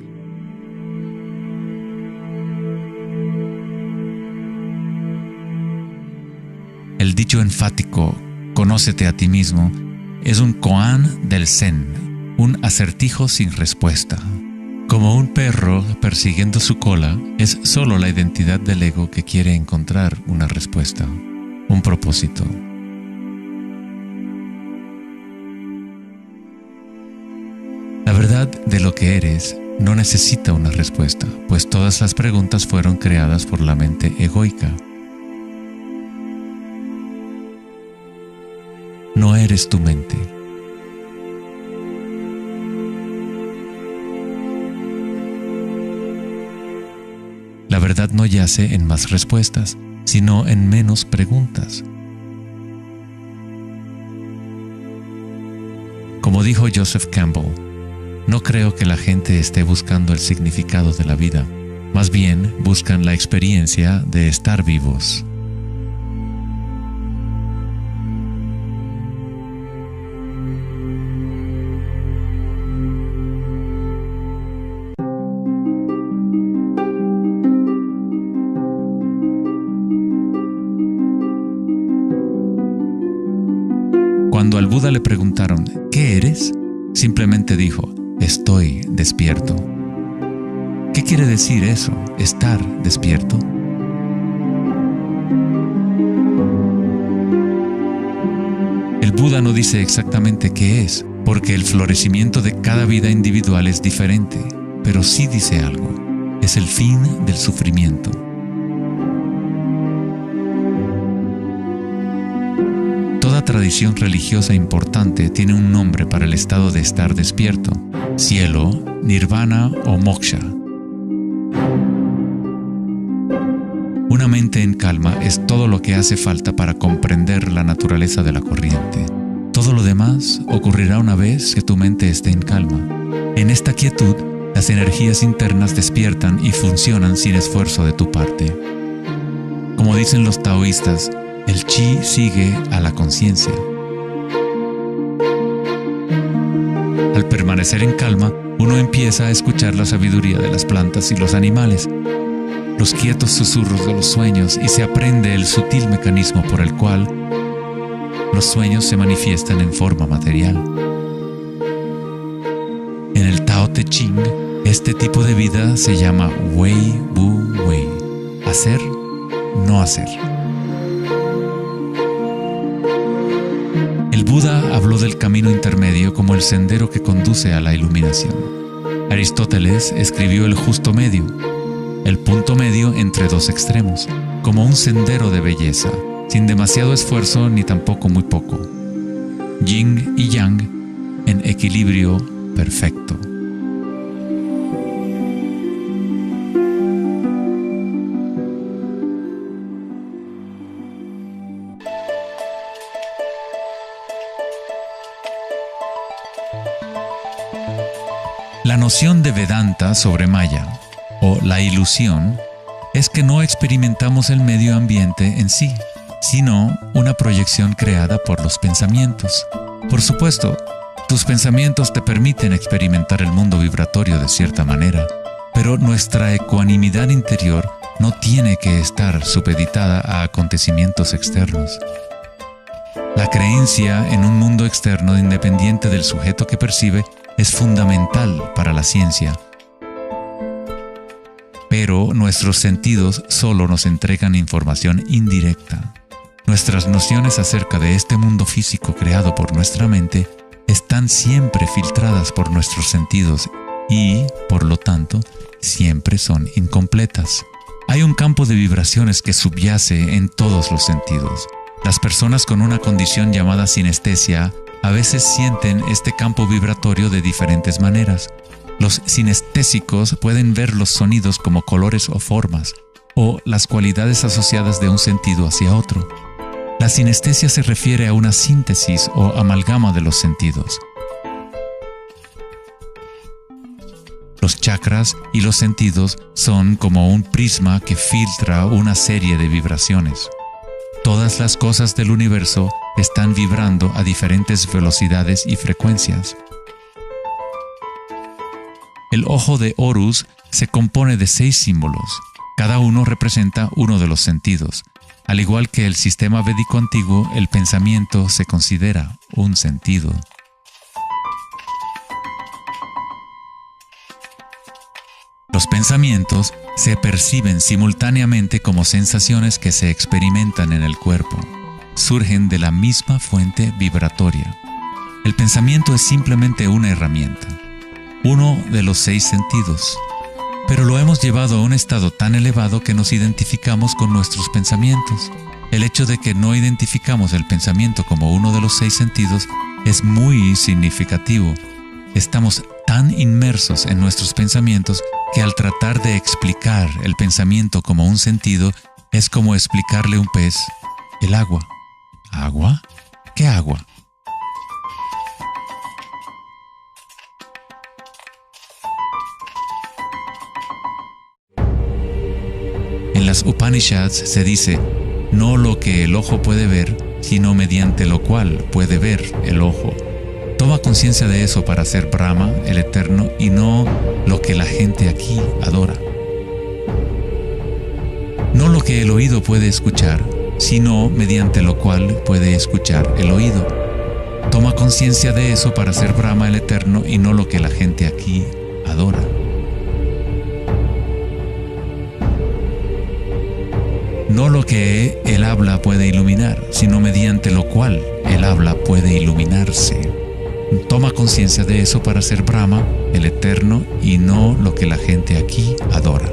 El dicho enfático, «Conócete a ti mismo», es un koan del Zen, un acertijo sin respuesta. Como un perro persiguiendo su cola, es solo la identidad del ego que quiere encontrar una respuesta, un propósito. La verdad de lo que eres no necesita una respuesta, pues todas las preguntas fueron creadas por la mente egoica. No eres tu mente. La verdad no yace en más respuestas, sino en menos preguntas. Como dijo Joseph Campbell, no creo que la gente esté buscando el significado de la vida, más bien buscan la experiencia de estar vivos. Cuando al Buda le preguntaron, ¿qué eres?, simplemente dijo, estoy despierto. ¿Qué quiere decir eso, estar despierto? El Buda no dice exactamente qué es, porque el florecimiento de cada vida individual es diferente, pero sí dice algo, es el fin del sufrimiento. Toda tradición religiosa importante tiene un nombre para el estado de estar despierto: cielo, nirvana o moksha. Una mente en calma es todo lo que hace falta para comprender la naturaleza de la corriente. Todo lo demás ocurrirá una vez que tu mente esté en calma. En esta quietud, las energías internas despiertan y funcionan sin esfuerzo de tu parte. Como dicen los taoístas, el chi sigue a la conciencia. Al permanecer en calma, uno empieza a escuchar la sabiduría de las plantas y los animales, los quietos susurros de los sueños, y se aprende el sutil mecanismo por el cual los sueños se manifiestan en forma material. En el Tao Te Ching, este tipo de vida se llama Wei Wu Wei, hacer, no hacer. El Buda habló del camino intermedio como el sendero que conduce a la iluminación. Aristóteles escribió el justo medio, el punto medio entre dos extremos, como un sendero de belleza, sin demasiado esfuerzo ni tampoco muy poco. Yin y Yang en equilibrio perfecto. La noción de Vedanta sobre Maya, o la ilusión, es que no experimentamos el medio ambiente en sí, sino una proyección creada por los pensamientos. Por supuesto, tus pensamientos te permiten experimentar el mundo vibratorio de cierta manera, pero nuestra ecuanimidad interior no tiene que estar supeditada a acontecimientos externos. La creencia en un mundo externo independiente del sujeto que percibe es fundamental para la ciencia. Pero nuestros sentidos solo nos entregan información indirecta. Nuestras nociones acerca de este mundo físico creado por nuestra mente están siempre filtradas por nuestros sentidos y, por lo tanto, siempre son incompletas. Hay un campo de vibraciones que subyace en todos los sentidos. Las personas con una condición llamada sinestesia a veces sienten este campo vibratorio de diferentes maneras. Los sinestésicos pueden ver los sonidos como colores o formas, o las cualidades asociadas de un sentido hacia otro. La sinestesia se refiere a una síntesis o amalgama de los sentidos. Los chakras y los sentidos son como un prisma que filtra una serie de vibraciones. Todas las cosas del universo están vibrando a diferentes velocidades y frecuencias. El ojo de Horus se compone de 6 símbolos. Cada uno representa uno de los sentidos. Al igual que el sistema védico antiguo, el pensamiento se considera un sentido. Los pensamientos se perciben simultáneamente como sensaciones que se experimentan en el cuerpo. Surgen de la misma fuente vibratoria. El pensamiento es simplemente una herramienta, uno de los 6 sentidos, pero lo hemos llevado a un estado tan elevado que nos identificamos con nuestros pensamientos. El hecho de que no identificamos el pensamiento como uno de los 6 sentidos es muy significativo. Estamos tan inmersos en nuestros pensamientos que al tratar de explicar el pensamiento como un sentido es como explicarle a un pez el agua. ¿Agua? ¿Qué agua? En las Upanishads se dice, no lo que el ojo puede ver, sino mediante lo cual puede ver el ojo. Toma conciencia de eso para ser Brahma, el Eterno, y no lo que la gente aquí adora. No lo que el oído puede escuchar, sino mediante lo cual puede escuchar el oído. Toma conciencia de eso para ser Brahma, el Eterno, y no lo que la gente aquí adora. No lo que el habla puede iluminar, sino mediante lo cual el habla puede iluminarse. Toma conciencia de eso para ser Brahma, el Eterno, y no lo que la gente aquí adora.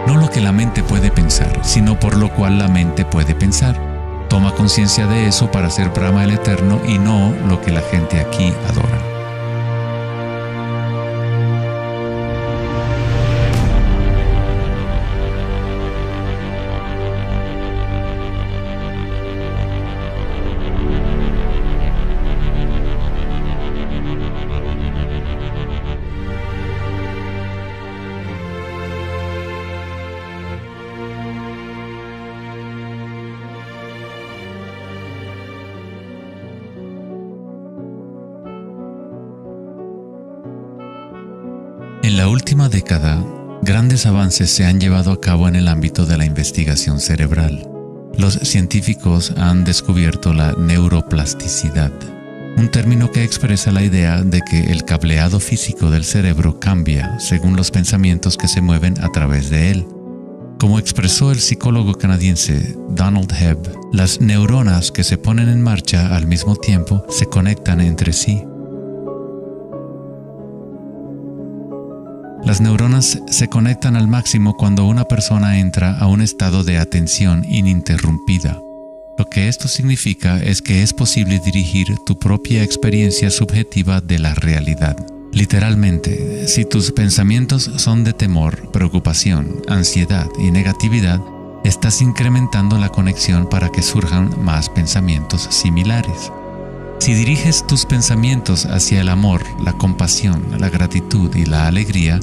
No lo que la mente puede pensar, sino por lo cual la mente puede pensar. Toma conciencia de eso para ser Brahma, el Eterno, y no lo que la gente aquí adora. En la última década, grandes avances se han llevado a cabo en el ámbito de la investigación cerebral. Los científicos han descubierto la neuroplasticidad, un término que expresa la idea de que el cableado físico del cerebro cambia según los pensamientos que se mueven a través de él. Como expresó el psicólogo canadiense Donald Hebb, las neuronas que se ponen en marcha al mismo tiempo se conectan entre sí. Las neuronas se conectan al máximo cuando una persona entra a un estado de atención ininterrumpida. Lo que esto significa es que es posible dirigir tu propia experiencia subjetiva de la realidad. Literalmente, si tus pensamientos son de temor, preocupación, ansiedad y negatividad, estás incrementando la conexión para que surjan más pensamientos similares. Si diriges tus pensamientos hacia el amor, la compasión, la gratitud y la alegría,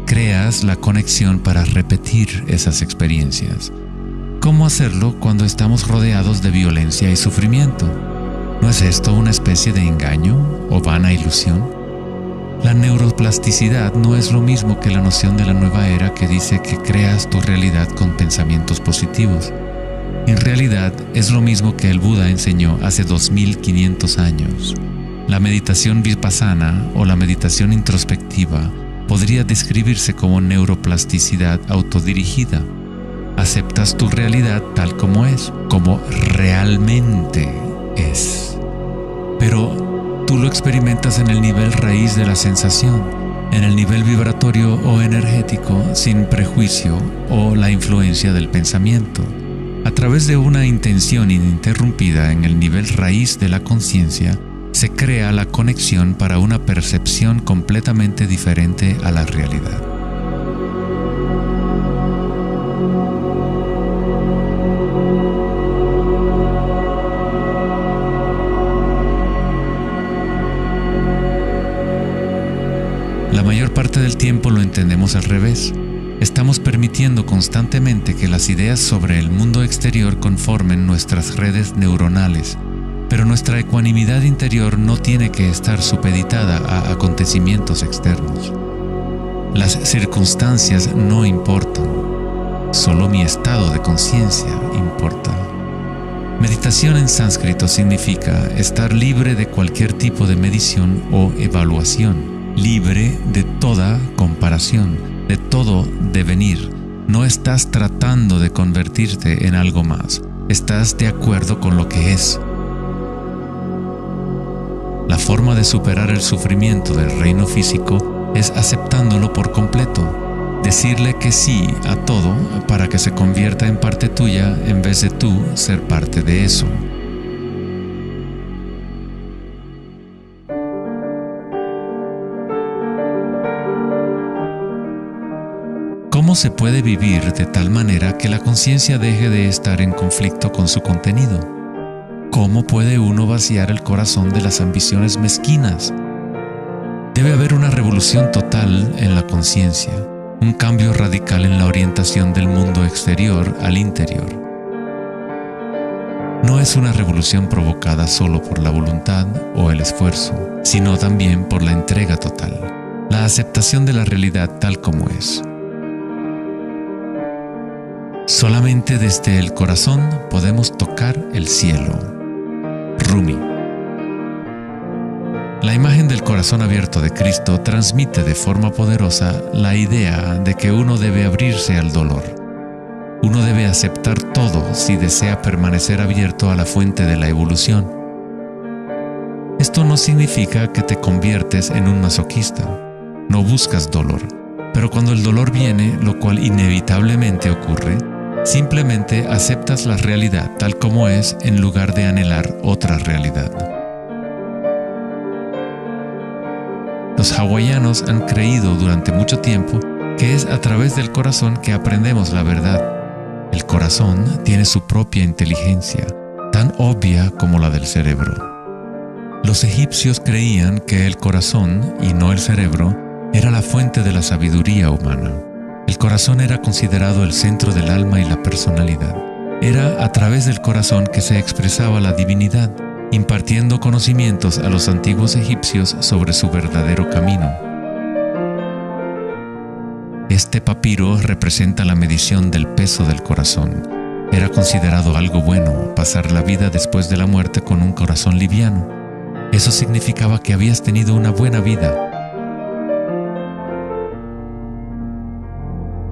creas la conexión para repetir esas experiencias. ¿Cómo hacerlo cuando estamos rodeados de violencia y sufrimiento? ¿No es esto una especie de engaño o vana ilusión? La neuroplasticidad no es lo mismo que la noción de la nueva era que dice que creas tu realidad con pensamientos positivos. En realidad es lo mismo que el Buda enseñó hace 2500 años. La meditación vipassana o la meditación introspectiva podría describirse como neuroplasticidad autodirigida. Aceptas tu realidad tal como es, como realmente es. Pero tú lo experimentas en el nivel raíz de la sensación, en el nivel vibratorio o energético, sin prejuicio o la influencia del pensamiento. A través de una intención ininterrumpida en el nivel raíz de la conciencia, se crea la conexión para una percepción completamente diferente a la realidad. La mayor parte del tiempo lo entendemos al revés. Estamos permitiendo constantemente que las ideas sobre el mundo exterior conformen nuestras redes neuronales, pero nuestra ecuanimidad interior no tiene que estar supeditada a acontecimientos externos. Las circunstancias no importan, solo mi estado de conciencia importa. Meditación en sánscrito significa estar libre de cualquier tipo de medición o evaluación, libre de toda comparación, de todo devenir. No estás tratando de convertirte en algo más, estás de acuerdo con lo que es. La forma de superar el sufrimiento del reino físico es aceptándolo por completo, decirle que sí a todo para que se convierta en parte tuya en vez de tú ser parte de eso. ¿Cómo se puede vivir de tal manera que la conciencia deje de estar en conflicto con su contenido? ¿Cómo puede uno vaciar el corazón de las ambiciones mezquinas? Debe haber una revolución total en la conciencia, un cambio radical en la orientación del mundo exterior al interior. No es una revolución provocada solo por la voluntad o el esfuerzo, sino también por la entrega total, la aceptación de la realidad tal como es. Solamente desde el corazón podemos tocar el cielo. Rumi. La imagen del corazón abierto de Cristo transmite de forma poderosa la idea de que uno debe abrirse al dolor. Uno debe aceptar todo si desea permanecer abierto a la fuente de la evolución. Esto no significa que te conviertes en un masoquista. No buscas dolor, pero cuando el dolor viene, lo cual inevitablemente ocurre, simplemente aceptas la realidad tal como es en lugar de anhelar otra realidad. Los hawaianos han creído durante mucho tiempo que es a través del corazón que aprendemos la verdad. El corazón tiene su propia inteligencia, tan obvia como la del cerebro. Los egipcios creían que el corazón, y no el cerebro, era la fuente de la sabiduría humana. El corazón era considerado el centro del alma y la personalidad. Era a través del corazón que se expresaba la divinidad, impartiendo conocimientos a los antiguos egipcios sobre su verdadero camino. Este papiro representa la medición del peso del corazón. Era considerado algo bueno pasar la vida después de la muerte con un corazón liviano. Eso significaba que habías tenido una buena vida.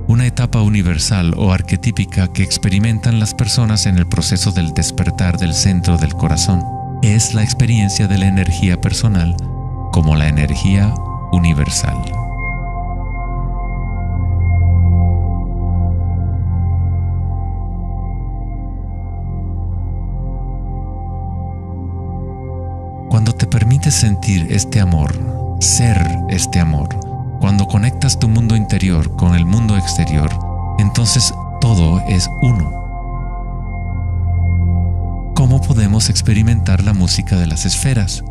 Una etapa universal o arquetípica que experimentan las personas en el proceso del despertar del centro del corazón es la experiencia de la energía personal como la energía universal. Cuando te permites sentir este amor, ser este amor, cuando conectas tu mundo interior con el mundo exterior, entonces todo es uno. ¿Cómo podemos experimentar la música de las esferas?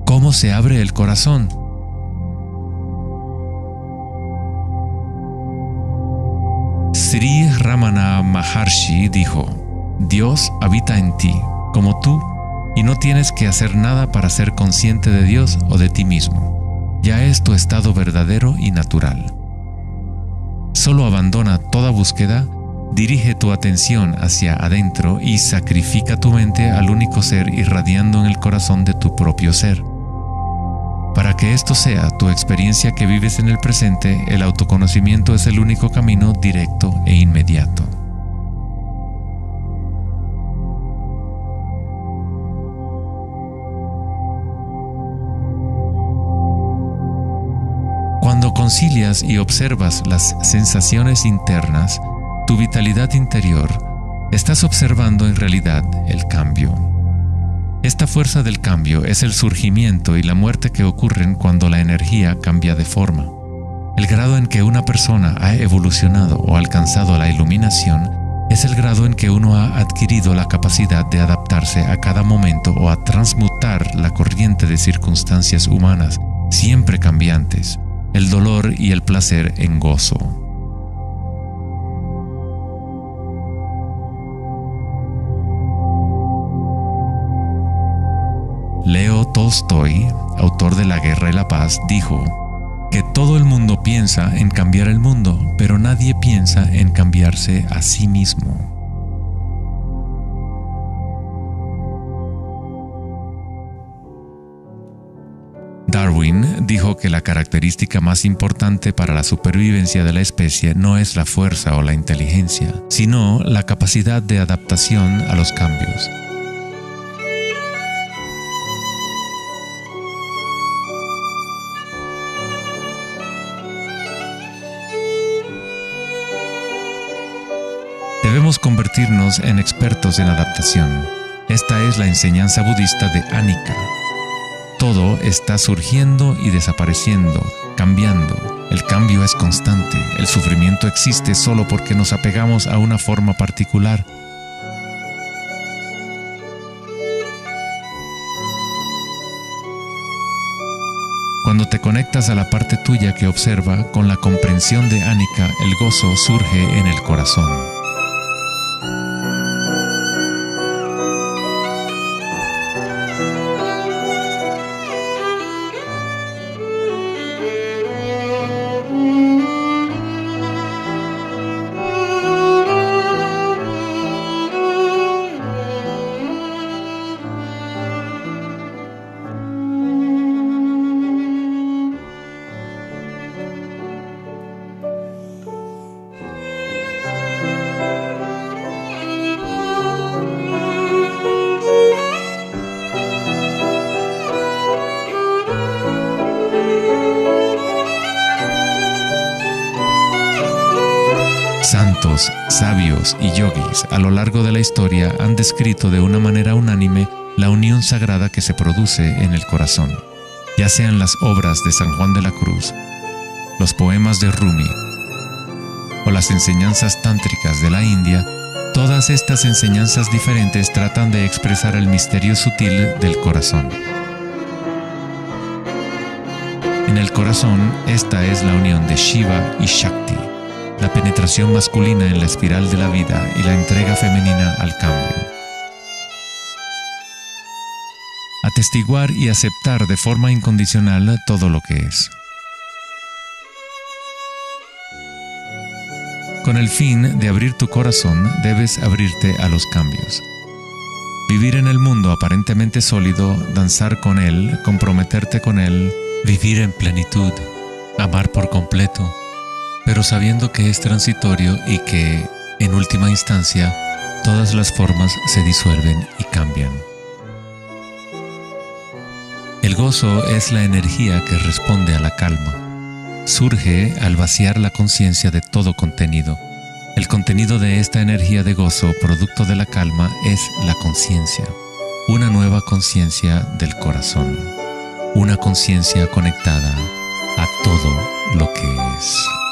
¿Cómo se abre el corazón? Sri Ramana Maharshi dijo: Dios habita en ti, como tú, y no tienes que hacer nada para ser consciente de Dios o de ti mismo. Ya es tu estado verdadero y natural. Solo abandona toda búsqueda, dirige tu atención hacia adentro y sacrifica tu mente al único ser irradiando en el corazón de tu propio ser. Para que esto sea tu experiencia que vives en el presente, el autoconocimiento es el único camino directo e inmediato. Cuando concilias y observas las sensaciones internas, tu vitalidad interior, estás observando en realidad el cambio. Esta fuerza del cambio es el surgimiento y la muerte que ocurren cuando la energía cambia de forma. El grado en que una persona ha evolucionado o alcanzado la iluminación es el grado en que uno ha adquirido la capacidad de adaptarse a cada momento o a transmutar la corriente de circunstancias humanas, siempre cambiantes, el dolor y el placer en gozo. Leo Tolstoy, autor de La Guerra y la Paz, dijo que todo el mundo piensa en cambiar el mundo, pero nadie piensa en cambiarse a sí mismo. Darwin dijo que la característica más importante para la supervivencia de la especie no es la fuerza o la inteligencia, sino la capacidad de adaptación a los cambios. Debemos convertirnos en expertos en adaptación. Esta es la enseñanza budista de Anika. Todo está surgiendo y desapareciendo, cambiando. El cambio es constante. El sufrimiento existe solo porque nos apegamos a una forma particular. Cuando te conectas a la parte tuya que observa, con la comprensión de Anika, el gozo surge en el corazón. Santos, sabios y yogis a lo largo de la historia han descrito de una manera unánime la unión sagrada que se produce en el corazón, ya sean las obras de San Juan de la Cruz, los poemas de Rumi o las enseñanzas tántricas de la India. Todas estas enseñanzas diferentes tratan de expresar el misterio sutil del corazón. En el corazón, esta es la unión de Shiva y Shakti, la penetración masculina en la espiral de la vida y la entrega femenina al cambio. Atestiguar y aceptar de forma incondicional todo lo que es. Con el fin de abrir tu corazón, debes abrirte a los cambios. Vivir en el mundo aparentemente sólido, danzar con él, comprometerte con él, vivir en plenitud, amar por completo, pero sabiendo que es transitorio y que, en última instancia, todas las formas se disuelven y cambian. El gozo es la energía que responde a la calma. Surge al vaciar la conciencia de todo contenido. El contenido de esta energía de gozo, producto de la calma, es la conciencia. Una nueva conciencia del corazón. Una conciencia conectada a todo lo que es.